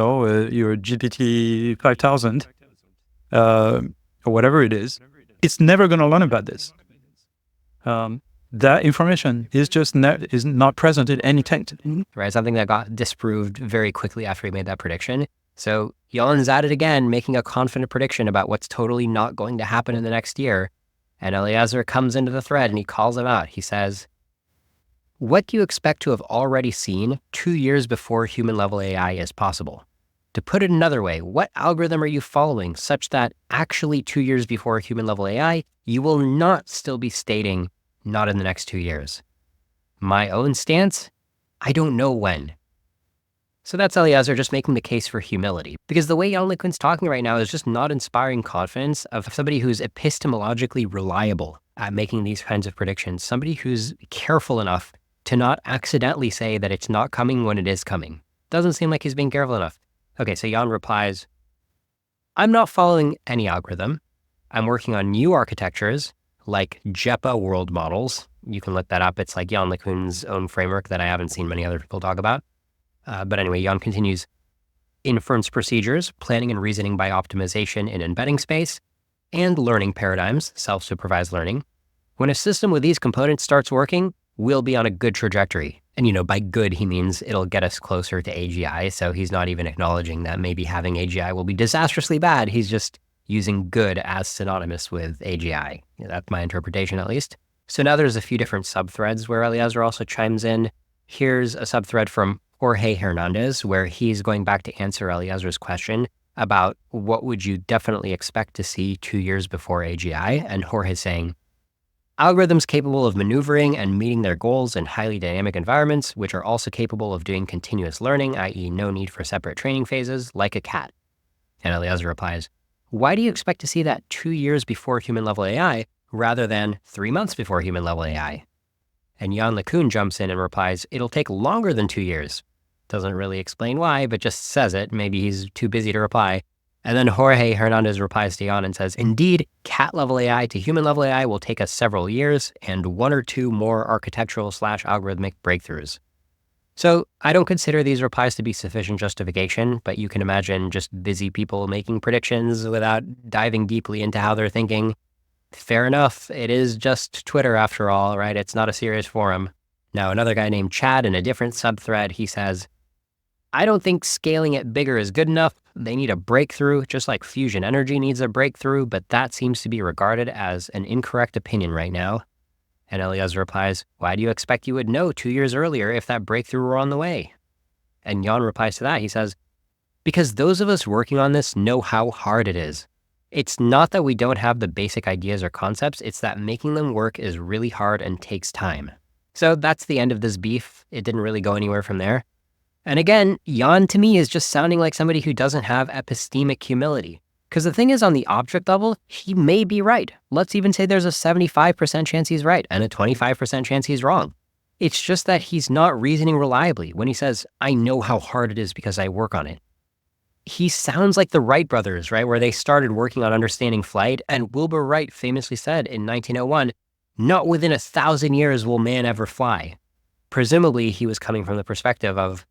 Speaker 6: GPT 5000, or whatever it is, it's never going to learn about this. That information is just is not present in any text.
Speaker 1: Right, something that got disproved very quickly after he made that prediction. So Yann's at it again, making a confident prediction about what's totally not going to happen in the next year. And Eliezer comes into the thread and he calls him out. He says, what do you expect to have already seen 2 years before human-level AI is possible? To put it another way, what algorithm are you following such that actually 2 years before human-level AI, you will not still be stating, not in the next 2 years? My own stance? I don't know when. So that's Eliezer just making the case for humility. Because the way Yann LeCun's talking right now is just not inspiring confidence of somebody who's epistemologically reliable at making these kinds of predictions. Somebody who's careful enough to not accidentally say that it's not coming when it is coming. Doesn't seem like he's being careful enough. Okay, so Yann replies, I'm not following any algorithm. I'm working on new architectures like JEPA world models. You can look that up. It's like Yann LeCun's own framework that I haven't seen many other people talk about. But anyway, Yann continues, inference procedures, planning and reasoning by optimization in embedding space, and learning paradigms, self-supervised learning. When a system with these components starts working, we'll be on a good trajectory. And by good, he means it'll get us closer to AGI. So he's not even acknowledging that maybe having AGI will be disastrously bad. He's just using good as synonymous with AGI. That's my interpretation, at least. So now there's a few different subthreads where Eliezer also chimes in. Here's a subthread from Jorge Hernandez, where he's going back to answer Eliezer's question about what would you definitely expect to see 2 years before AGI. And Jorge's saying, algorithms capable of maneuvering and meeting their goals in highly dynamic environments, which are also capable of doing continuous learning, i.e. no need for separate training phases, like a cat. And Eliezer replies, why do you expect to see that 2 years before human-level AI rather than 3 months before human-level AI? And Yann LeCun jumps in and replies, it'll take longer than 2 years. Doesn't really explain why, but just says it. Maybe he's too busy to reply. And then Jorge Hernandez replies to Yann and says, indeed, cat-level AI to human-level AI will take us several years and 1 or 2 more architectural/algorithmic breakthroughs. So I don't consider these replies to be sufficient justification, but you can imagine just busy people making predictions without diving deeply into how they're thinking. Fair enough. It is just Twitter after all, right? It's not a serious forum. Now, another guy named Chad in a different subthread, he says, I don't think scaling it bigger is good enough. They need a breakthrough, just like fusion energy needs a breakthrough, but that seems to be regarded as an incorrect opinion right now. And Eliezer replies, why do you expect you would know 2 years earlier if that breakthrough were on the way? And Yann replies to that, he says, because those of us working on this know how hard it is. It's not that we don't have the basic ideas or concepts, it's that making them work is really hard and takes time. So that's the end of this beef. It didn't really go anywhere from there. And again, Yann to me is just sounding like somebody who doesn't have epistemic humility. Because the thing is, on the object level, he may be right. Let's even say there's a 75% chance he's right and a 25% chance he's wrong. It's just that he's not reasoning reliably when he says, I know how hard it is because I work on it. He sounds like the Wright brothers, right, where they started working on understanding flight, and Wilbur Wright famously said in 1901, not within 1,000 years will man ever fly. Presumably, he was coming from the perspective of,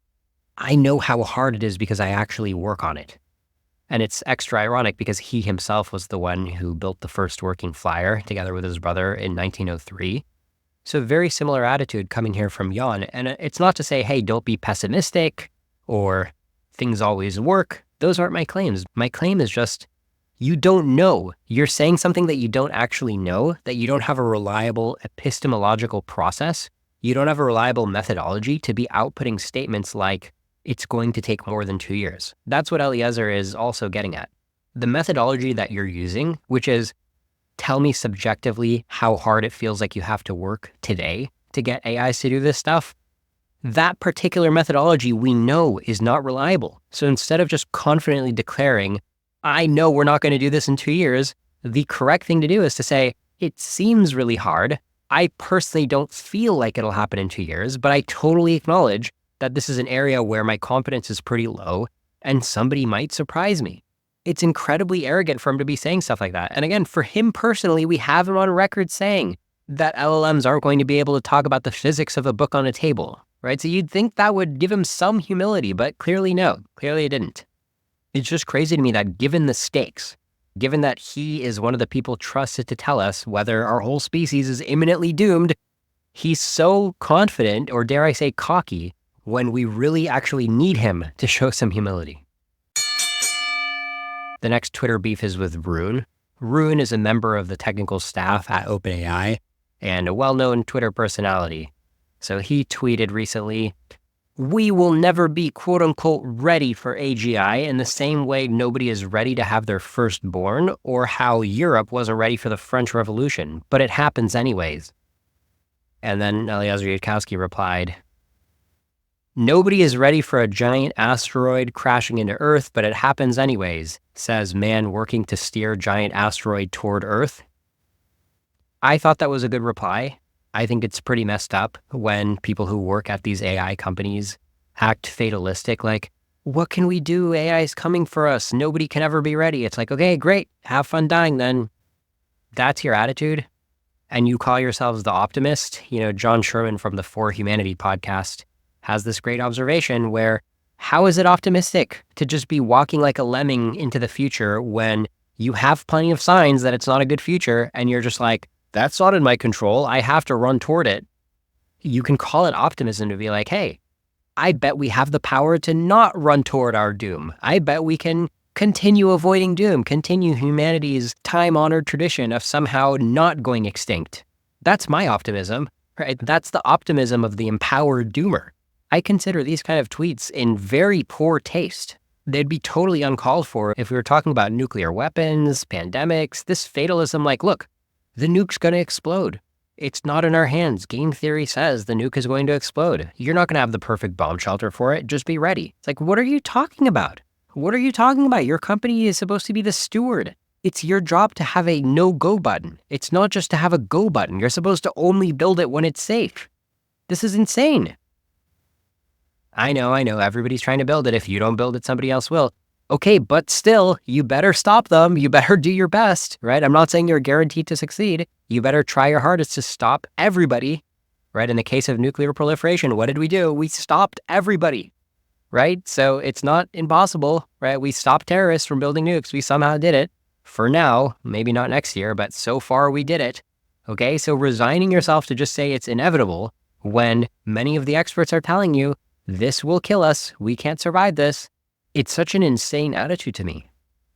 Speaker 1: I know how hard it is because I actually work on it. And it's extra ironic because he himself was the one who built the first working flyer together with his brother in 1903. So very similar attitude coming here from Yann. And it's not to say, hey, don't be pessimistic or things always work. Those aren't my claims. My claim is just, you don't know. You're saying something that you don't actually know, that you don't have a reliable epistemological process. You don't have a reliable methodology to be outputting statements like, it's going to take more than 2 years. That's what Eliezer is also getting at. The methodology that you're using, which is tell me subjectively how hard it feels like you have to work today to get AIs to do this stuff, that particular methodology we know is not reliable. So instead of just confidently declaring, I know we're not going to do this in 2 years, the correct thing to do is to say, it seems really hard. I personally don't feel like it'll happen in 2 years, but I totally acknowledge that this is an area where my confidence is pretty low and somebody might surprise me. It's incredibly arrogant for him to be saying stuff like that. And again, for him personally, we have him on record saying that LLMs aren't going to be able to talk about the physics of a book on a table, right? So you'd think that would give him some humility, but clearly no, clearly it didn't. It's just crazy to me that given the stakes, given that he is one of the people trusted to tell us whether our whole species is imminently doomed, he's so confident, or dare I say cocky, when we really actually need him to show some humility. The next Twitter beef is with Roon. Roon is a member of the technical staff at OpenAI and a well-known Twitter personality. So he tweeted recently, we will never be quote-unquote ready for AGI in the same way nobody is ready to have their firstborn, or how Europe wasn't ready for the French Revolution, but it happens anyways. And then Eliezer Yudkowsky replied, nobody is ready for a giant asteroid crashing into Earth, but it happens anyways, says man working to steer giant asteroid toward Earth. I thought that was a good reply. I think it's pretty messed up when people who work at these AI companies act fatalistic, like, what can we do? AI is coming for us. Nobody can ever be ready. It's like, okay, great. Have fun dying then. That's your attitude. And you call yourselves the optimist. You know, John Sherman from the For Humanity podcast has this great observation where, how is it optimistic to just be walking like a lemming into the future when you have plenty of signs that it's not a good future and you're just like, that's not in my control, I have to run toward it. You can call it optimism to be like, hey, I bet we have the power to not run toward our doom. I bet we can continue avoiding doom, continue humanity's time-honored tradition of somehow not going extinct. That's my optimism, right? That's the optimism of the empowered doomer. I consider these kind of tweets in very poor taste. They'd be totally uncalled for if we were talking about nuclear weapons, pandemics, this fatalism like, look, the nuke's going to explode. It's not in our hands. Game theory says the nuke is going to explode. You're not going to have the perfect bomb shelter for it. Just be ready. It's like, what are you talking about? What are you talking about? Your company is supposed to be the steward. It's your job to have a no-go button. It's not just to have a go button. You're supposed to only build it when it's safe. This is insane. I know, everybody's trying to build it. If you don't build it, somebody else will. Okay, but still, you better stop them. You better do your best, right? I'm not saying you're guaranteed to succeed. You better try your hardest to stop everybody, right? In the case of nuclear proliferation, what did we do? We stopped everybody, right? So it's not impossible, right? We stopped terrorists from building nukes. We somehow did it. For now, maybe not next year, but so far we did it. Okay, so resigning yourself to just say it's inevitable when many of the experts are telling you this will kill us. We can't survive this. It's such an insane attitude to me.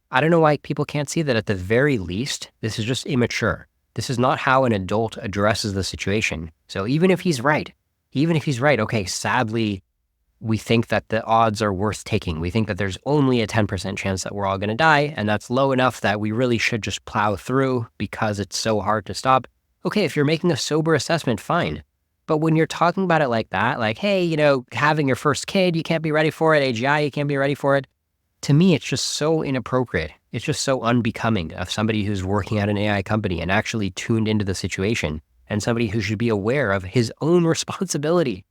Speaker 1: I don't know why people can't see that at the very least, this is just immature. This is not how an adult addresses the situation. So even if he's right, okay, sadly, we think that the odds are worth taking. We think that there's only a 10% chance that we're all going to die, and that's low enough that we really should just plow through because it's so hard to stop. Okay, if you're making a sober assessment, fine. But when you're talking about it like that, like, hey, having your first kid, you can't be ready for it. AGI, you can't be ready for it. To me, it's just so inappropriate. It's just so unbecoming of somebody who's working at an AI company and actually tuned into the situation, and somebody who should be aware of his own responsibility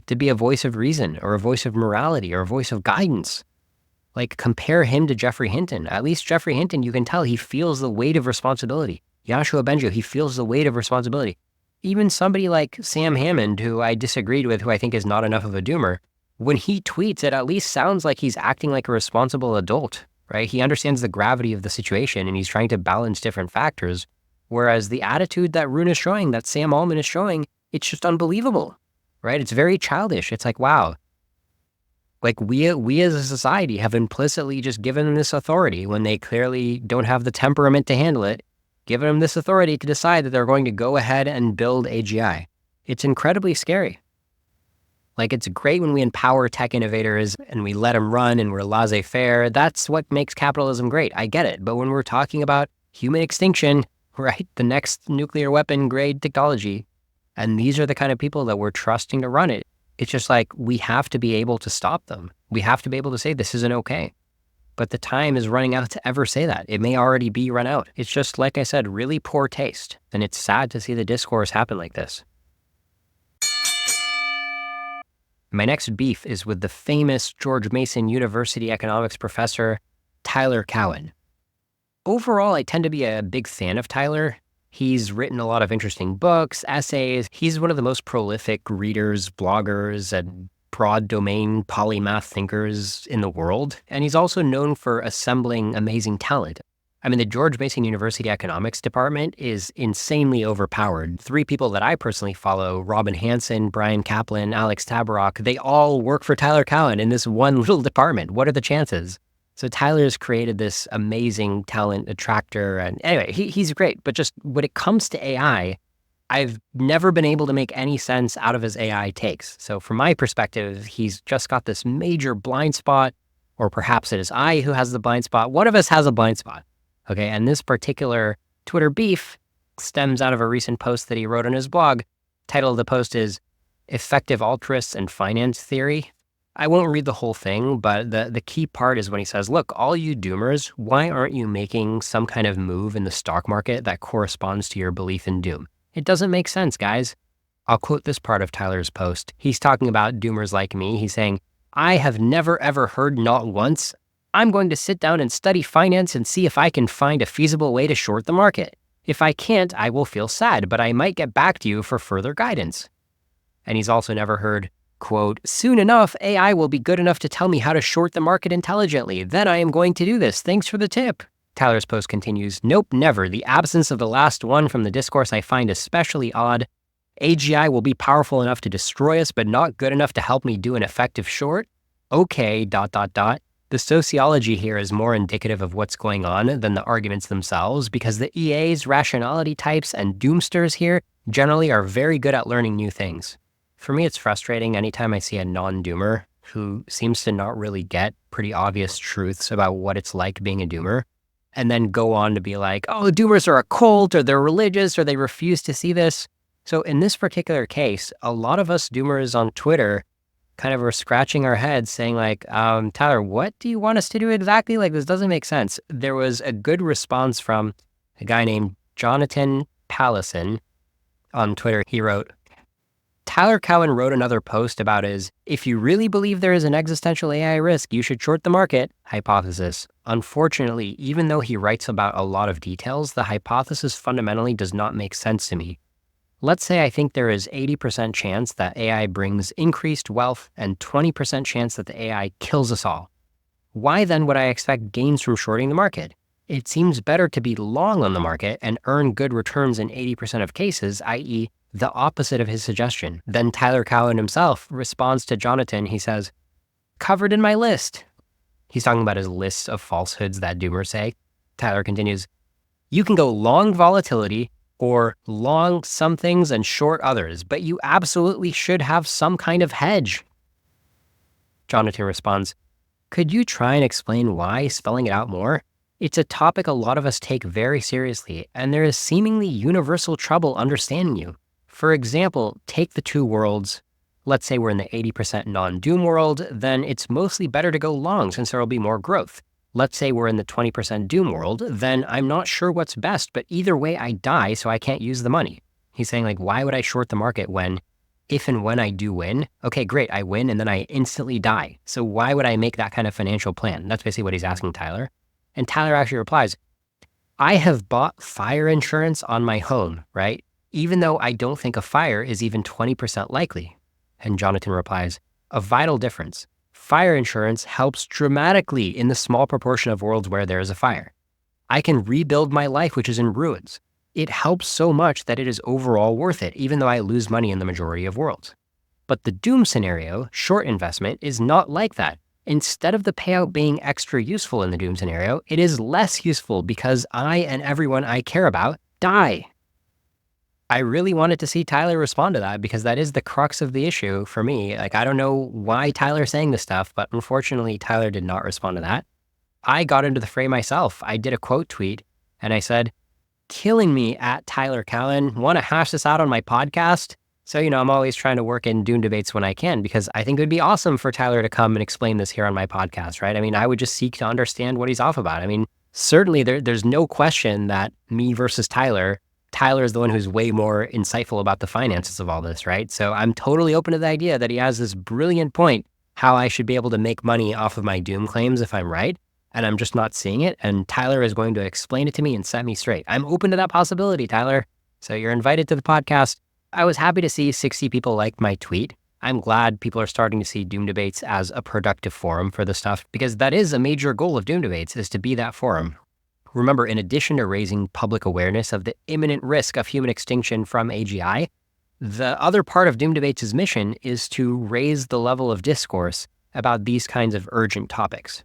Speaker 1: to be a voice of reason or a voice of morality or a voice of guidance. Like, compare him to Geoffrey Hinton. At least Geoffrey Hinton, you can tell he feels the weight of responsibility. Yoshua Bengio, he feels the weight of responsibility. Even somebody like Sam Hammond, who I disagreed with, who I think is not enough of a doomer, when he tweets, it at least sounds like he's acting like a responsible adult, right? He understands the gravity of the situation and he's trying to balance different factors. Whereas the attitude that Roon is showing, that Sam Altman is showing, it's just unbelievable, right? It's very childish. It's like, wow. Like we as a society have implicitly just given them this authority when they clearly don't have the temperament to handle it, given them this authority to decide that they're going to go ahead and build AGI. It's incredibly scary. Like, it's great when we empower tech innovators and we let them run and we're laissez-faire. That's what makes capitalism great. I get it. But when we're talking about human extinction, right, the next nuclear weapon grade technology, and these are the kind of people that we're trusting to run it, it's just like, we have to be able to stop them. We have to be able to say this isn't okay. But the time is running out to ever say that. It may already be run out. It's just, like I said, really poor taste. And it's sad to see the discourse happen like this. My next beef is with the famous George Mason University economics professor, Tyler Cowen. Overall, I tend to be a big fan of Tyler. He's written a lot of interesting books, essays. He's one of the most prolific readers, bloggers, and broad domain polymath thinkers in the world. And he's also known for assembling amazing talent. I mean, the George Mason University economics department is insanely overpowered. 3 people that I personally follow, Robin Hanson, Brian Kaplan, Alex Tabarrok, they all work for Tyler Cowen in this one little department. What are the chances? So Tyler's created this amazing talent attractor. And anyway, he's great. But just when it comes to AI, I've never been able to make any sense out of his AI takes. So from my perspective, he's just got this major blind spot, or perhaps it is I who has the blind spot. One of us has a blind spot. Okay, and this particular Twitter beef stems out of a recent post that he wrote on his blog. Title of the post is Effective Altruists and Finance Theory. I won't read the whole thing, but the key part is when he says, look, all you doomers, why aren't you making some kind of move in the stock market that corresponds to your belief in doom? It doesn't make sense, guys. I'll quote this part of Tyler's post. He's talking about doomers like me. He's saying, I have never ever heard, not once, I'm going to sit down and study finance and see if I can find a feasible way to short the market. If I can't, I will feel sad, but I might get back to you for further guidance. And he's also never heard, quote, soon enough, AI will be good enough to tell me how to short the market intelligently. Then I am going to do this. Thanks for the tip. Tyler's post continues, nope, never. The absence of the last one from the discourse I find especially odd. AGI will be powerful enough to destroy us, but not good enough to help me do an effective short? Okay, ... The sociology here is more indicative of what's going on than the arguments themselves, because the EAs, rationality types, and doomsters here generally are very good at learning new things. For me, it's frustrating anytime I see a non-doomer who seems to not really get pretty obvious truths about what it's like being a doomer, and then go on to be like, oh, doomers are a cult, or they're religious, or they refuse to see this. So in this particular case, a lot of us doomers on Twitter kind of were scratching our heads saying like, Tyler, what do you want us to do exactly? Like, this doesn't make sense. There was a good response from a guy named Jonathan Pallison on Twitter. He wrote, Tyler Cowen wrote another post about his, if you really believe there is an existential AI risk, you should short the market hypothesis. Unfortunately, even though he writes about a lot of details, the hypothesis fundamentally does not make sense to me. Let's say I think there is 80% chance that AI brings increased wealth and 20% chance that the AI kills us all. Why then would I expect gains from shorting the market? It seems better to be long on the market and earn good returns in 80% of cases, i.e., the opposite of his suggestion. Then Tyler Cowen himself responds to Jonathan. He says, covered in my list. He's talking about his list of falsehoods that doomers say. Tyler continues, you can go long volatility or long some things and short others, but you absolutely should have some kind of hedge. Jonathan responds, could you try and explain why, spelling it out more? It's a topic a lot of us take very seriously, and there is seemingly universal trouble understanding you. For example, take the two worlds. Let's say we're in the 80% non-doom world, then it's mostly better to go long since there will be more growth. Let's say we're in the 20% doom world, then I'm not sure what's best, but either way I die, so I can't use the money. He's saying, like, why would I short the market when, if and when I do win, okay, great, I win and then I instantly die. So why would I make that kind of financial plan? That's basically what he's asking Tyler. And Tyler actually replies, I have bought fire insurance on my home, right? Even though I don't think a fire is even 20% likely. And Jonathan replies, a vital difference. Fire insurance helps dramatically in the small proportion of worlds where there is a fire. I can rebuild my life, which is in ruins. It helps so much that it is overall worth it, even though I lose money in the majority of worlds. But the doom scenario, short investment, is not like that. Instead of the payout being extra useful in the doom scenario, it is less useful because I and everyone I care about die. I really wanted to see Tyler respond to that because that is the crux of the issue for me. Like, I don't know why Tyler's saying this stuff, but unfortunately, Tyler did not respond to that. I got into the fray myself. I did a quote tweet and I said, killing me at Tyler Cowen. Want to hash this out on my podcast? So, I'm always trying to work in doom debates when I can because I think it would be awesome for Tyler to come and explain this here on my podcast, right? I mean, I would just seek to understand what he's off about. I mean, certainly there's no question that me versus Tyler is the one who's way more insightful about the finances of all this, right? So I'm totally open to the idea that he has this brilliant point, how I should be able to make money off of my doom claims if I'm right, and I'm just not seeing it. And Tyler is going to explain it to me and set me straight. I'm open to that possibility, Tyler. So you're invited to the podcast. I was happy to see 60 people liked my tweet. I'm glad people are starting to see doom debates as a productive forum for this stuff, because that is a major goal of doom debates, is to be that forum. Remember, in addition to raising public awareness of the imminent risk of human extinction from AGI, the other part of doom debates' mission is to raise the level of discourse about these kinds of urgent topics.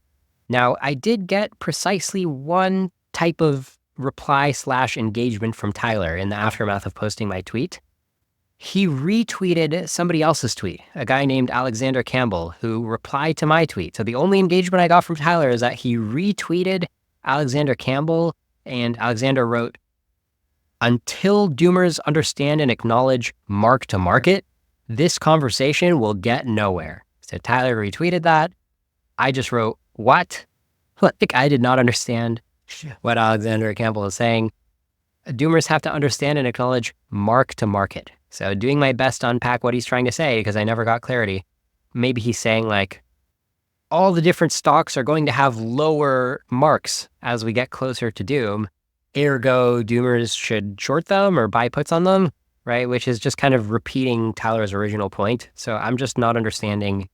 Speaker 1: Now, I did get precisely one type of reply/engagement from Tyler in the aftermath of posting my tweet. He retweeted somebody else's tweet, a guy named Alexander Campbell, who replied to my tweet. So the only engagement I got from Tyler is that he retweeted Alexander Campbell, and Alexander wrote, until doomers understand and acknowledge mark to market, this conversation will get nowhere. So Tyler retweeted that. I just wrote, what? Like, I did not understand what Alexander Campbell is saying. Doomers have to understand and acknowledge mark to market. So doing my best to unpack what he's trying to say, because I never got clarity. Maybe he's saying, like, all the different stocks are going to have lower marks as we get closer to doom. Ergo, doomers should short them or buy puts on them, right? Which is just kind of repeating Tyler's original point. So I'm just not understanding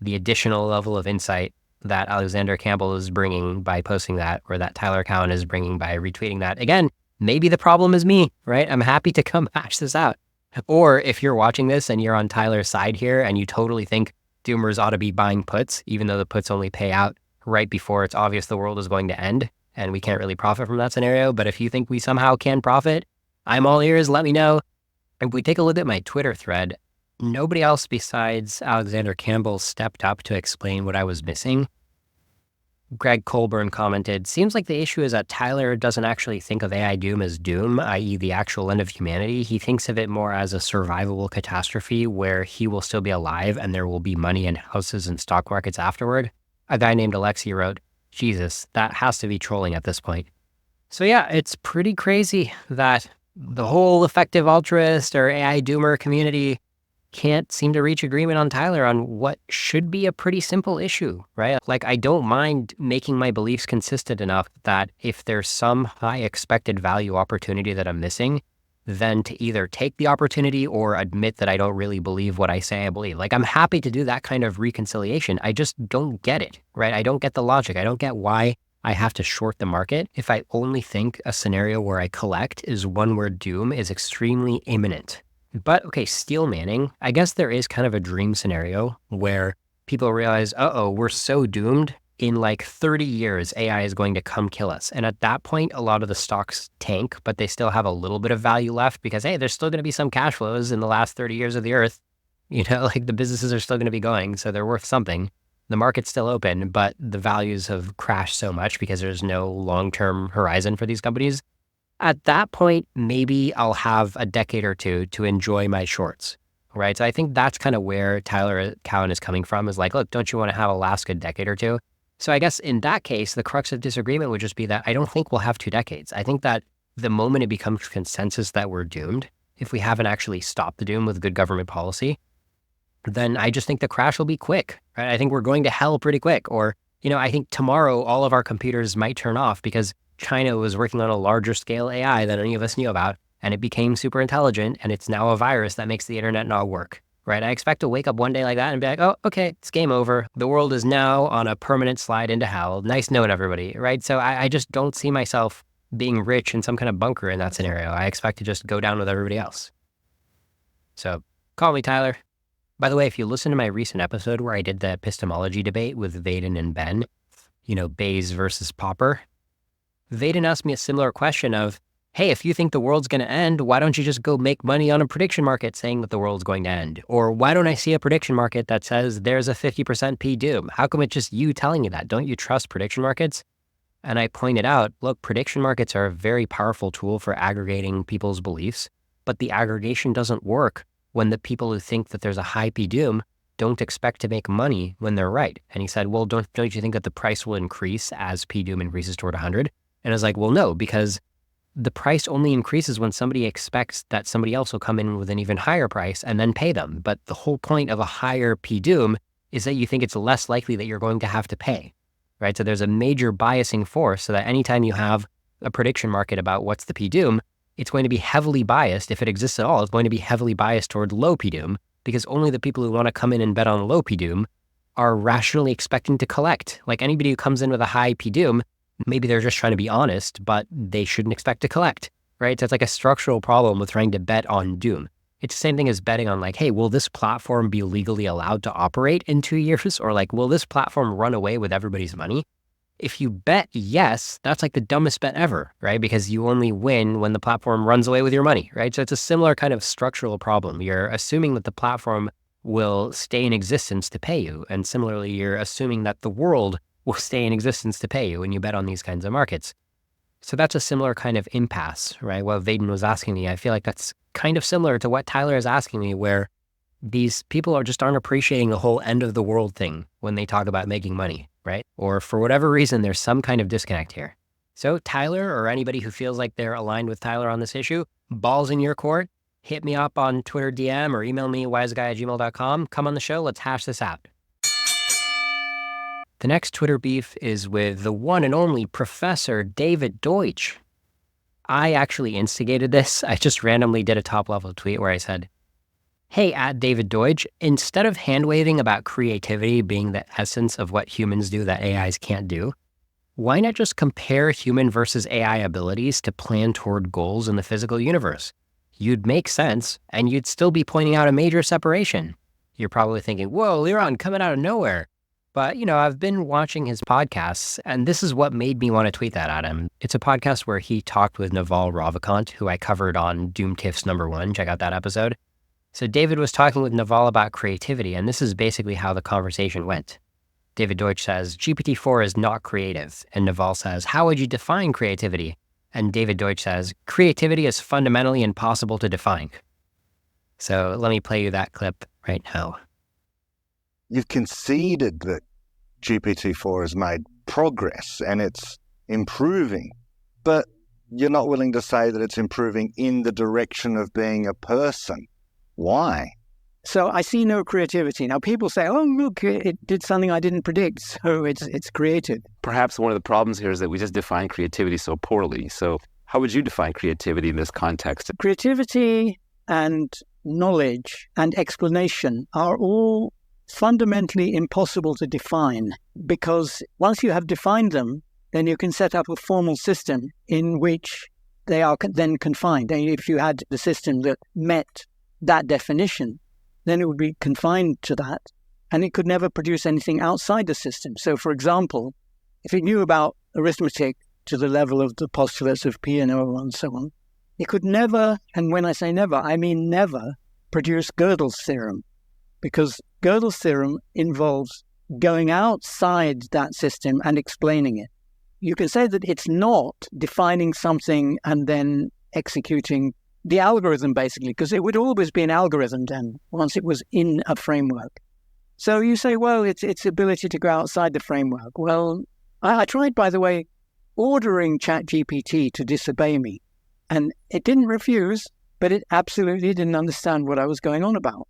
Speaker 1: the additional level of insight that Alexander Campbell is bringing by posting that, or that Tyler Cowen is bringing by retweeting that. Again, maybe the problem is me, right? I'm happy to come hash this out. Or if you're watching this and you're on Tyler's side here and you totally think doomers ought to be buying puts, even though the puts only pay out right before it's obvious the world is going to end and we can't really profit from that scenario. But if you think we somehow can profit, I'm all ears, let me know. If we take a look at my Twitter thread, nobody else besides Alexander Campbell stepped up to explain what I was missing. Greg Colburn commented, seems like the issue is that Tyler doesn't actually think of AI doom as doom, i.e. the actual end of humanity. He thinks of it more as a survivable catastrophe where he will still be alive and there will be money and houses and stock markets afterward. A guy named Alexi wrote, Jesus, that has to be trolling at this point. So yeah, it's pretty crazy that the whole effective altruist or AI doomer community can't seem to reach agreement on Tyler on what should be a pretty simple issue, right? Like, I don't mind making my beliefs consistent enough that if there's some high expected value opportunity that I'm missing, then to either take the opportunity or admit that I don't really believe what I say I believe. Like, I'm happy to do that kind of reconciliation. I just don't get it, right? I don't get the logic. I don't get why I have to short the market if I only think a scenario where I collect is one where doom is extremely imminent. But okay, steel manning, I guess there is kind of a dream scenario where people realize, we're so doomed. In like 30 years, AI is going to come kill us. And at that point, a lot of the stocks tank, but they still have a little bit of value left because, hey, there's still going to be some cash flows in the last 30 years of the earth. Like the businesses are still going to be going, so they're worth something. The market's still open, but the values have crashed so much because there's no long-term horizon for these companies. At that point, maybe I'll have a decade or two to enjoy my shorts, right? So I think that's kind of where Tyler Cowen is coming from, is like, look, don't you want to have a last good decade or two? So I guess in that case, the crux of disagreement would just be that I don't think we'll have 2 decades. I think that the moment it becomes consensus that we're doomed, if we haven't actually stopped the doom with good government policy, then I just think the crash will be quick, right? I think we're going to hell pretty quick. Or, I think tomorrow all of our computers might turn off because China was working on a larger scale AI than any of us knew about, and it became super intelligent, and it's now a virus that makes the internet not work. Right? I expect to wake up one day like that and be like, oh, okay, it's game over. The world is now on a permanent slide into hell. Nice knowing everybody, right? So I just don't see myself being rich in some kind of bunker in that scenario. I expect to just go down with everybody else. So call me Tyler. By the way, if you listen to my recent episode where I did the epistemology debate with Vaden and Ben, Bayes versus Popper, Vaden asked me a similar question of, hey, if you think the world's going to end, why don't you just go make money on a prediction market saying that the world's going to end? Or why don't I see a prediction market that says there's a 50% P doom? How come it's just you telling me that? Don't you trust prediction markets? And I pointed out, look, prediction markets are a very powerful tool for aggregating people's beliefs, but the aggregation doesn't work when the people who think that there's a high P doom don't expect to make money when they're right. And he said, well, don't you think that the price will increase as P doom increases toward 100? And I was like, well, no, because the price only increases when somebody expects that somebody else will come in with an even higher price and then pay them. But the whole point of a higher P doom is that you think it's less likely that you're going to have to pay, right? So there's a major biasing force so that anytime you have a prediction market about what's the P doom, it's going to be heavily biased. If it exists at all, it's going to be heavily biased toward low P doom because only the people who want to come in and bet on low P doom are rationally expecting to collect. Like anybody who comes in with a high P doom, maybe they're just trying to be honest, but they shouldn't expect to collect, right? So it's like a structural problem with trying to bet on doom. It's the same thing as betting on like, hey, will this platform be legally allowed to operate in 2 years? Or like, will this platform run away with everybody's money? If you bet yes, that's like the dumbest bet ever, right? Because you only win when the platform runs away with your money, right? So it's a similar kind of structural problem. You're assuming that the platform will stay in existence to pay you. And similarly, you're assuming that the world will stay in existence to pay you when you bet on these kinds of markets. So that's a similar kind of impasse, right? What Vaden was asking me, I feel like that's kind of similar to what Tyler is asking me, where these people aren't appreciating the whole end of the world thing when they talk about making money, right? Or for whatever reason, there's some kind of disconnect here. So Tyler, or anybody who feels like they're aligned with Tyler on this issue, ball's in your court. Hit me up on Twitter DM or email me wiseguy@gmail.com. Come on the show. Let's hash this out. The next Twitter beef is with the one and only Professor David Deutsch. I actually instigated this. I just randomly did a top-level tweet where I said, hey, @David Deutsch, instead of hand-waving about creativity being the essence of what humans do that AIs can't do, why not just compare human versus AI abilities to plan toward goals in the physical universe? You'd make sense, and you'd still be pointing out a major separation. You're probably thinking, whoa, Liron, coming out of nowhere. But, I've been watching his podcasts, and this is what made me want to tweet that at him. It's a podcast where he talked with Naval Ravikant, who I covered on Doom Tiffs #1. Check out that episode. So David was talking with Naval about creativity, and this is basically how the conversation went. David Deutsch says, GPT-4 is not creative. And Naval says, how would you define creativity? And David Deutsch says, creativity is fundamentally impossible to define. So let me play you that clip right now.
Speaker 7: You've conceded that GPT-4 has made progress and it's improving, but you're not willing to say that it's improving in the direction of being a person. Why?
Speaker 8: So I see no creativity. Now people say, oh, look, it did something I didn't predict, so it's created.
Speaker 9: Perhaps one of the problems here is that we just define creativity so poorly. So how would you define creativity in this context?
Speaker 8: Creativity and knowledge and explanation are all fundamentally impossible to define, because once you have defined them, then you can set up a formal system in which they are then confined. And if you had the system that met that definition, then it would be confined to that, and it could never produce anything outside the system. So, for example, if it knew about arithmetic to the level of the postulates of P&O and so on, it could never, and when I say never, I mean never, produce Gödel's theorem, because Gödel's theorem involves going outside that system and explaining it. You can say that it's not defining something and then executing the algorithm, basically, because it would always be an algorithm then, once it was in a framework. So you say, well, it's its ability to go outside the framework. Well, I tried, by the way, ordering ChatGPT to disobey me, and it didn't refuse, but it absolutely didn't understand what I was going on about.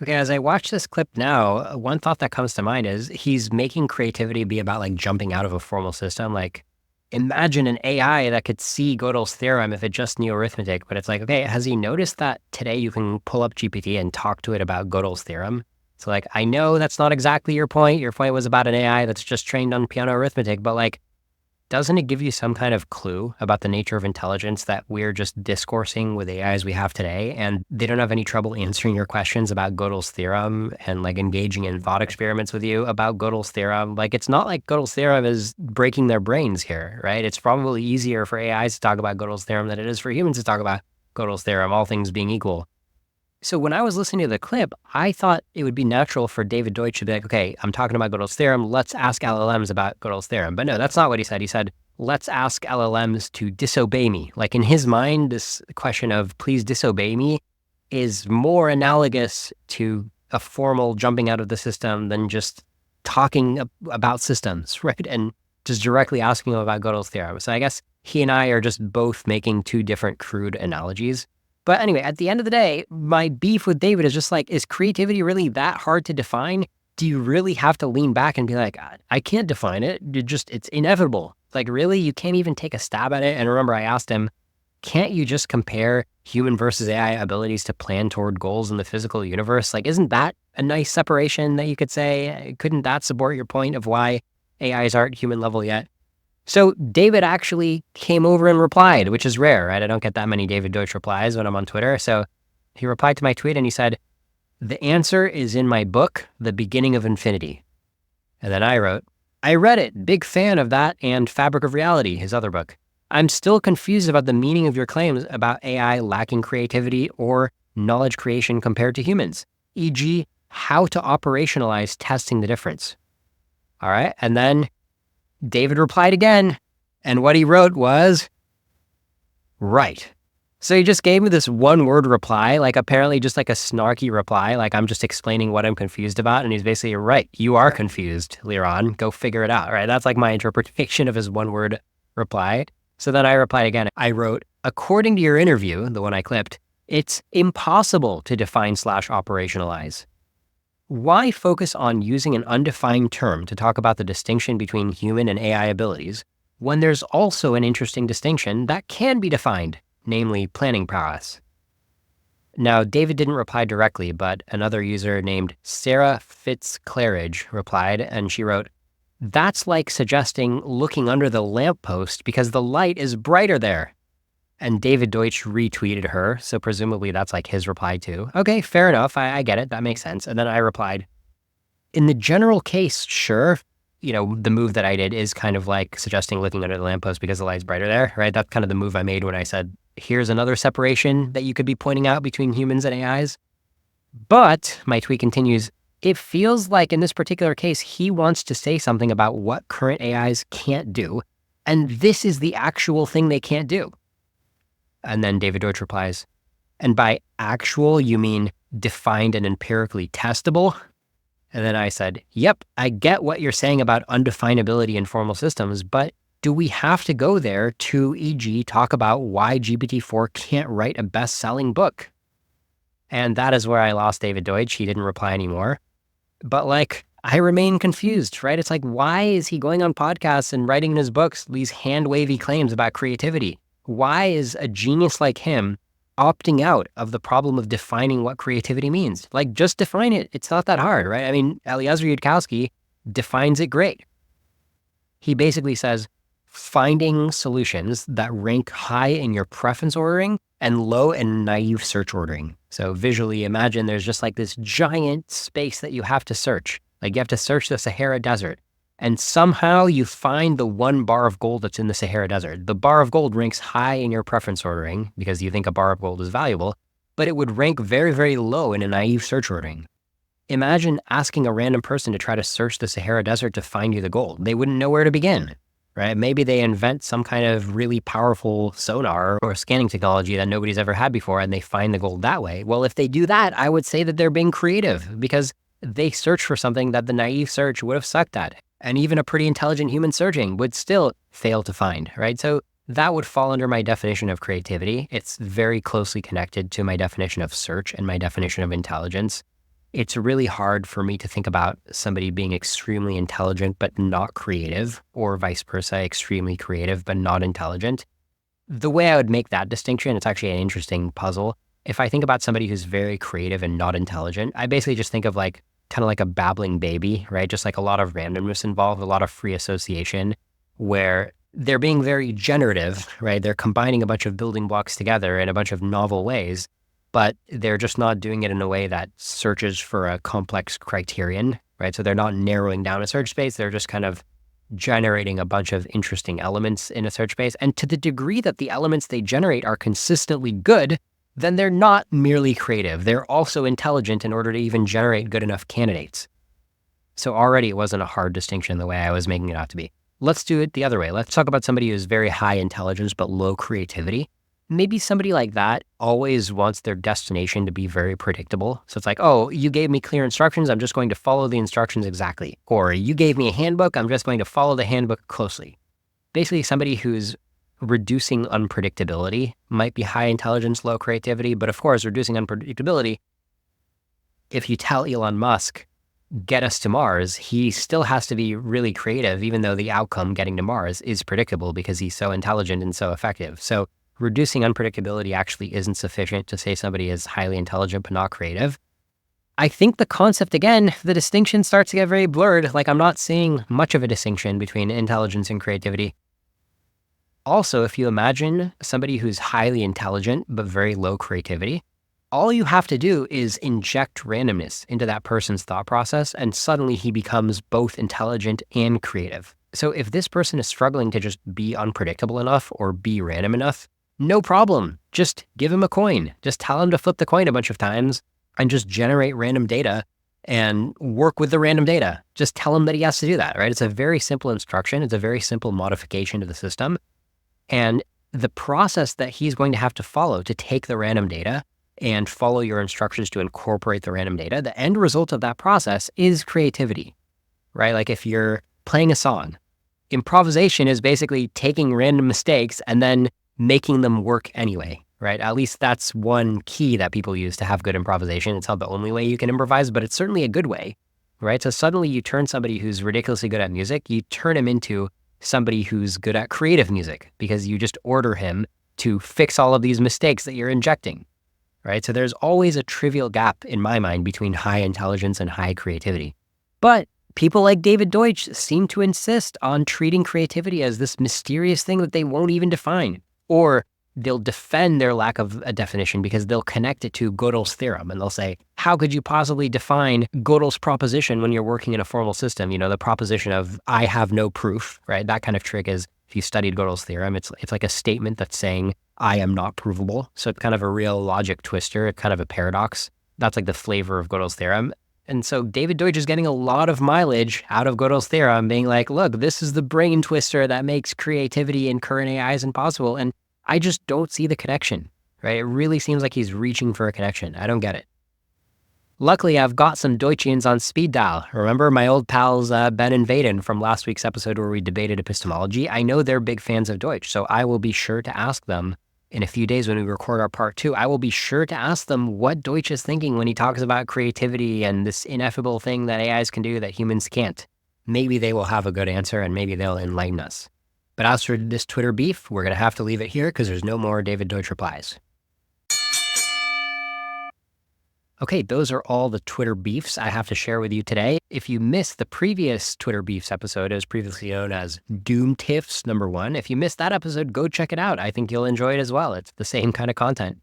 Speaker 1: Okay, as I watch this clip now, one thought that comes to mind is he's making creativity be about like jumping out of a formal system. Like, imagine an AI that could see Gödel's theorem if it just knew arithmetic. But it's like, okay, has he noticed that today you can pull up GPT and talk to it about Gödel's theorem? So like, I know that's not exactly your point. Your point was about an AI that's just trained on piano arithmetic, but like, doesn't it give you some kind of clue about the nature of intelligence that we're just discoursing with AIs we have today, and they don't have any trouble answering your questions about Gödel's theorem and like engaging in thought experiments with you about Gödel's theorem? Like, it's not like Gödel's theorem is breaking their brains here, right? It's probably easier for AIs to talk about Gödel's theorem than it is for humans to talk about Gödel's theorem, all things being equal. So when I was listening to the clip, I thought it would be natural for David Deutsch to be like, okay, I'm talking about Gödel's theorem, let's ask LLMs about Gödel's theorem. But no, that's not what he said. He said, let's ask LLMs to disobey me. Like, in his mind, this question of please disobey me is more analogous to a formal jumping out of the system than just talking about systems, right? And just directly asking him about Gödel's theorem. So I guess he and I are just both making two different crude analogies. But anyway, at the end of the day, my beef with David is just like, is creativity really that hard to define? Do you really have to lean back and be like, I can't define it. It's inevitable. Like, really? You can't even take a stab at it? And remember, I asked him, can't you just compare human versus AI abilities to plan toward goals in the physical universe? Like, isn't that a nice separation that you could say? Couldn't that support your point of why AIs aren't human level yet? So David actually came over and replied, which is rare, right? I don't get that many David Deutsch replies when I'm on Twitter. So he replied to my tweet and he said, the answer is in my book, The Beginning of Infinity. And then I wrote, I read it, big fan of that and Fabric of Reality, his other book. I'm still confused about the meaning of your claims about AI lacking creativity or knowledge creation compared to humans, e.g., how to operationalize testing the difference. All right, and then David replied again, and what he wrote was, right. So he just gave me this one-word reply, like apparently just like a snarky reply, like I'm just explaining what I'm confused about, and he's basically, right, you are confused, Liron, go figure it out, right? That's like my interpretation of his one-word reply. So then I replied again, I wrote, according to your interview, the one I clipped, it's impossible to define/operationalize. Why focus on using an undefined term to talk about the distinction between human and AI abilities when there's also an interesting distinction that can be defined, namely planning prowess? Now, David didn't reply directly, but another user named Sarah Fitzclarridge replied, and she wrote, that's like suggesting looking under the lamppost because the light is brighter there. And David Deutsch retweeted her, so presumably that's like his reply too. Okay, fair enough, I get it, that makes sense. And then I replied, in the general case, sure, the move that I did is kind of like suggesting looking under the lamppost because the light's brighter there, right? That's kind of the move I made when I said, here's another separation that you could be pointing out between humans and AIs. But, my tweet continues, it feels like in this particular case, he wants to say something about what current AIs can't do, and this is the actual thing they can't do. And then David Deutsch replies, and by actual, you mean defined and empirically testable? And then I said, yep, I get what you're saying about undefinability in formal systems, but do we have to go there to, e.g., talk about why GPT-4 can't write a best-selling book? And that is where I lost David Deutsch. He didn't reply anymore. But I remain confused, right? It's like, why is he going on podcasts and writing in his books these hand-wavy claims about creativity? Why is a genius like him opting out of the problem of defining what creativity means? Like, just define it. It's not that hard, right? I mean, Eliezer Yudkowsky defines it great. He basically says, finding solutions that rank high in your preference ordering and low and naive search ordering. So visually, imagine there's just like this giant space that you have to search. Like you have to search the Sahara Desert. And somehow you find the one bar of gold that's in the Sahara Desert. The bar of gold ranks high in your preference ordering because you think a bar of gold is valuable, but it would rank very, very low in a naive search ordering. Imagine asking a random person to try to search the Sahara Desert to find you the gold. They wouldn't know where to begin, right? Maybe they invent some kind of really powerful sonar or scanning technology that nobody's ever had before, and they find the gold that way. Well, if they do that, I would say that they're being creative because they search for something that the naive search would have sucked at. And even a pretty intelligent human searching would still fail to find, right? So that would fall under my definition of creativity. It's very closely connected to my definition of search and my definition of intelligence. It's really hard for me to think about somebody being extremely intelligent but not creative, or vice versa, extremely creative but not intelligent. The way I would make that distinction, it's actually an interesting puzzle. If I think about somebody who's very creative and not intelligent, I basically just think of like kind of like a babbling baby, right? Just like a lot of randomness involved, a lot of free association, where they're being very generative, right? They're combining a bunch of building blocks together in a bunch of novel ways, but they're just not doing it in a way that searches for a complex criterion, right? So they're not narrowing down a search space. They're just kind of generating a bunch of interesting elements in a search space. And to the degree that the elements they generate are consistently good, then they're not merely creative. They're also intelligent in order to even generate good enough candidates. So already it wasn't a hard distinction the way I was making it out to be. Let's do it the other way. Let's talk about somebody who's very high intelligence but low creativity. Maybe somebody like that always wants their destination to be very predictable. So it's like, oh, you gave me clear instructions, I'm just going to follow the instructions exactly. Or you gave me a handbook, I'm just going to follow the handbook closely. Basically, somebody who's reducing unpredictability might be high intelligence, low creativity, but of course, reducing unpredictability, if you tell Elon Musk, get us to Mars, he still has to be really creative, even though the outcome, getting to Mars, is predictable because he's so intelligent and so effective. So reducing unpredictability actually isn't sufficient to say somebody is highly intelligent but not creative. I think the concept, again, the distinction starts to get very blurred. Like I'm not seeing much of a distinction between intelligence and creativity. Also, if you imagine somebody who's highly intelligent but very low creativity, all you have to do is inject randomness into that person's thought process, and suddenly he becomes both intelligent and creative. So if this person is struggling to just be unpredictable enough or be random enough, no problem. Just give him a coin. Just tell him to flip the coin a bunch of times and just generate random data and work with the random data. Just tell him that he has to do that, right? It's a very simple instruction. It's a very simple modification to the system. And the process that he's going to have to follow to take the random data and follow your instructions to incorporate the random data, the end result of that process is creativity, right? Like if you're playing a song, improvisation is basically taking random mistakes and then making them work anyway, right? At least that's one key that people use to have good improvisation. It's not the only way you can improvise, but it's certainly a good way, right? So suddenly you turn somebody who's ridiculously good at music, you turn him into somebody who's good at creative music because you just order him to fix all of these mistakes that you're injecting, right? So there's always a trivial gap in my mind between high intelligence and high creativity. But people like David Deutsch seem to insist on treating creativity as this mysterious thing that they won't even define, or they'll defend their lack of a definition because they'll connect it to Gödel's theorem. And they'll say, how could you possibly define Gödel's proposition when you're working in a formal system? You know, the proposition of, I have no proof, right? That kind of trick is, if you studied Gödel's theorem, it's like a statement that's saying, I am not provable. So it's kind of a real logic twister, kind of a paradox. That's like the flavor of Gödel's theorem. And so David Deutsch is getting a lot of mileage out of Gödel's theorem, being like, look, this is the brain twister that makes creativity in current AIs impossible. And I just don't see the connection, right? It really seems like he's reaching for a connection. I don't get it. Luckily, I've got some Deutschians on speed dial. Remember my old pals Ben and Vaden from last week's episode where we debated epistemology? I know they're big fans of Deutsch, so I will be sure to ask them in a few days when we record our part 2. I will be sure to ask them what Deutsch is thinking when he talks about creativity and this ineffable thing that AIs can do that humans can't. Maybe they will have a good answer and maybe they'll enlighten us. But as for this Twitter beef, we're going to have to leave it here because there's no more David Deutsch replies. Okay, those are all the Twitter beefs I have to share with you today. If you missed the previous Twitter beefs episode, it was previously known as Doom Tiffs #1. If you missed that episode, go check it out. I think you'll enjoy it as well. It's the same kind of content.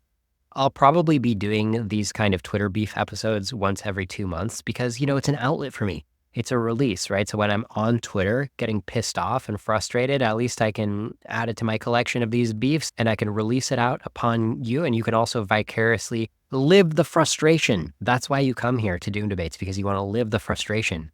Speaker 1: I'll probably be doing these kind of Twitter beef episodes once every 2 months because, it's an outlet for me. It's a release, right? So when I'm on Twitter getting pissed off and frustrated, at least I can add it to my collection of these beefs and I can release it out upon you. And you can also vicariously live the frustration. That's why you come here to Doom Debates, because you want to live the frustration.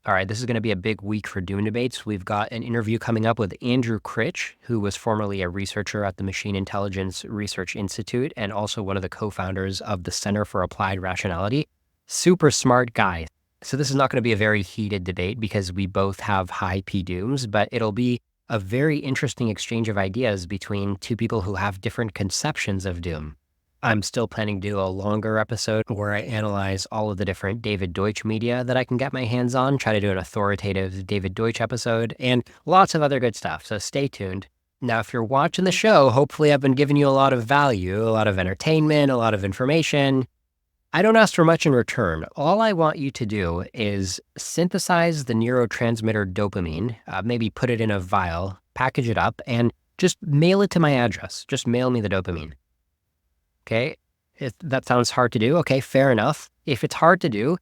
Speaker 1: All right, this is going to be a big week for Doom Debates. We've got an interview coming up with Andrew Critch, who was formerly a researcher at the Machine Intelligence Research Institute and also one of the co-founders of the Center for Applied Rationality. Super smart guy. So this is not going to be a very heated debate because we both have high P-dooms, but it'll be a very interesting exchange of ideas between two people who have different conceptions of doom. I'm still planning to do a longer episode where I analyze all of the different David Deutsch media that I can get my hands on, try to do an authoritative David Deutsch episode, and lots of other good stuff, so stay tuned. Now, if you're watching the show, hopefully I've been giving you a lot of value, a lot of entertainment, a lot of information. I don't ask for much in return. All I want you to do is synthesize the neurotransmitter dopamine, maybe put it in a vial, package it up, and just mail it to my address. Just mail me the dopamine. Okay? If that sounds hard to do, okay, fair enough. If it's hard to do,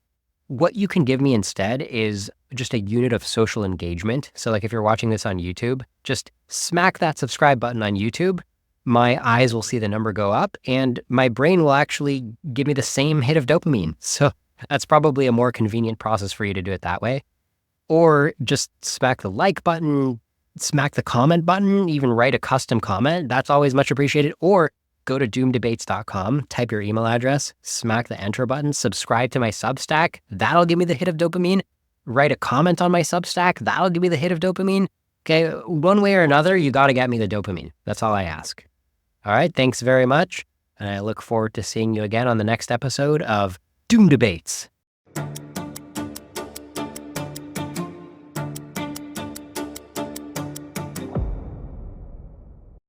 Speaker 1: what you can give me instead is just a unit of social engagement. So like if you're watching this on YouTube, just smack that subscribe button on YouTube. My eyes will see the number go up and my brain will actually give me the same hit of dopamine. So that's probably a more convenient process for you to do it that way. Or just smack the like button, smack the comment button, even write a custom comment. That's always much appreciated. Or go to doomdebates.com, type your email address, smack the enter button, subscribe to my Substack. That'll give me the hit of dopamine. Write a comment on my Substack. That'll give me the hit of dopamine. Okay, one way or another, you got to get me the dopamine. That's all I ask. All right, thanks very much. And I look forward to seeing you again on the next episode of Doom Debates.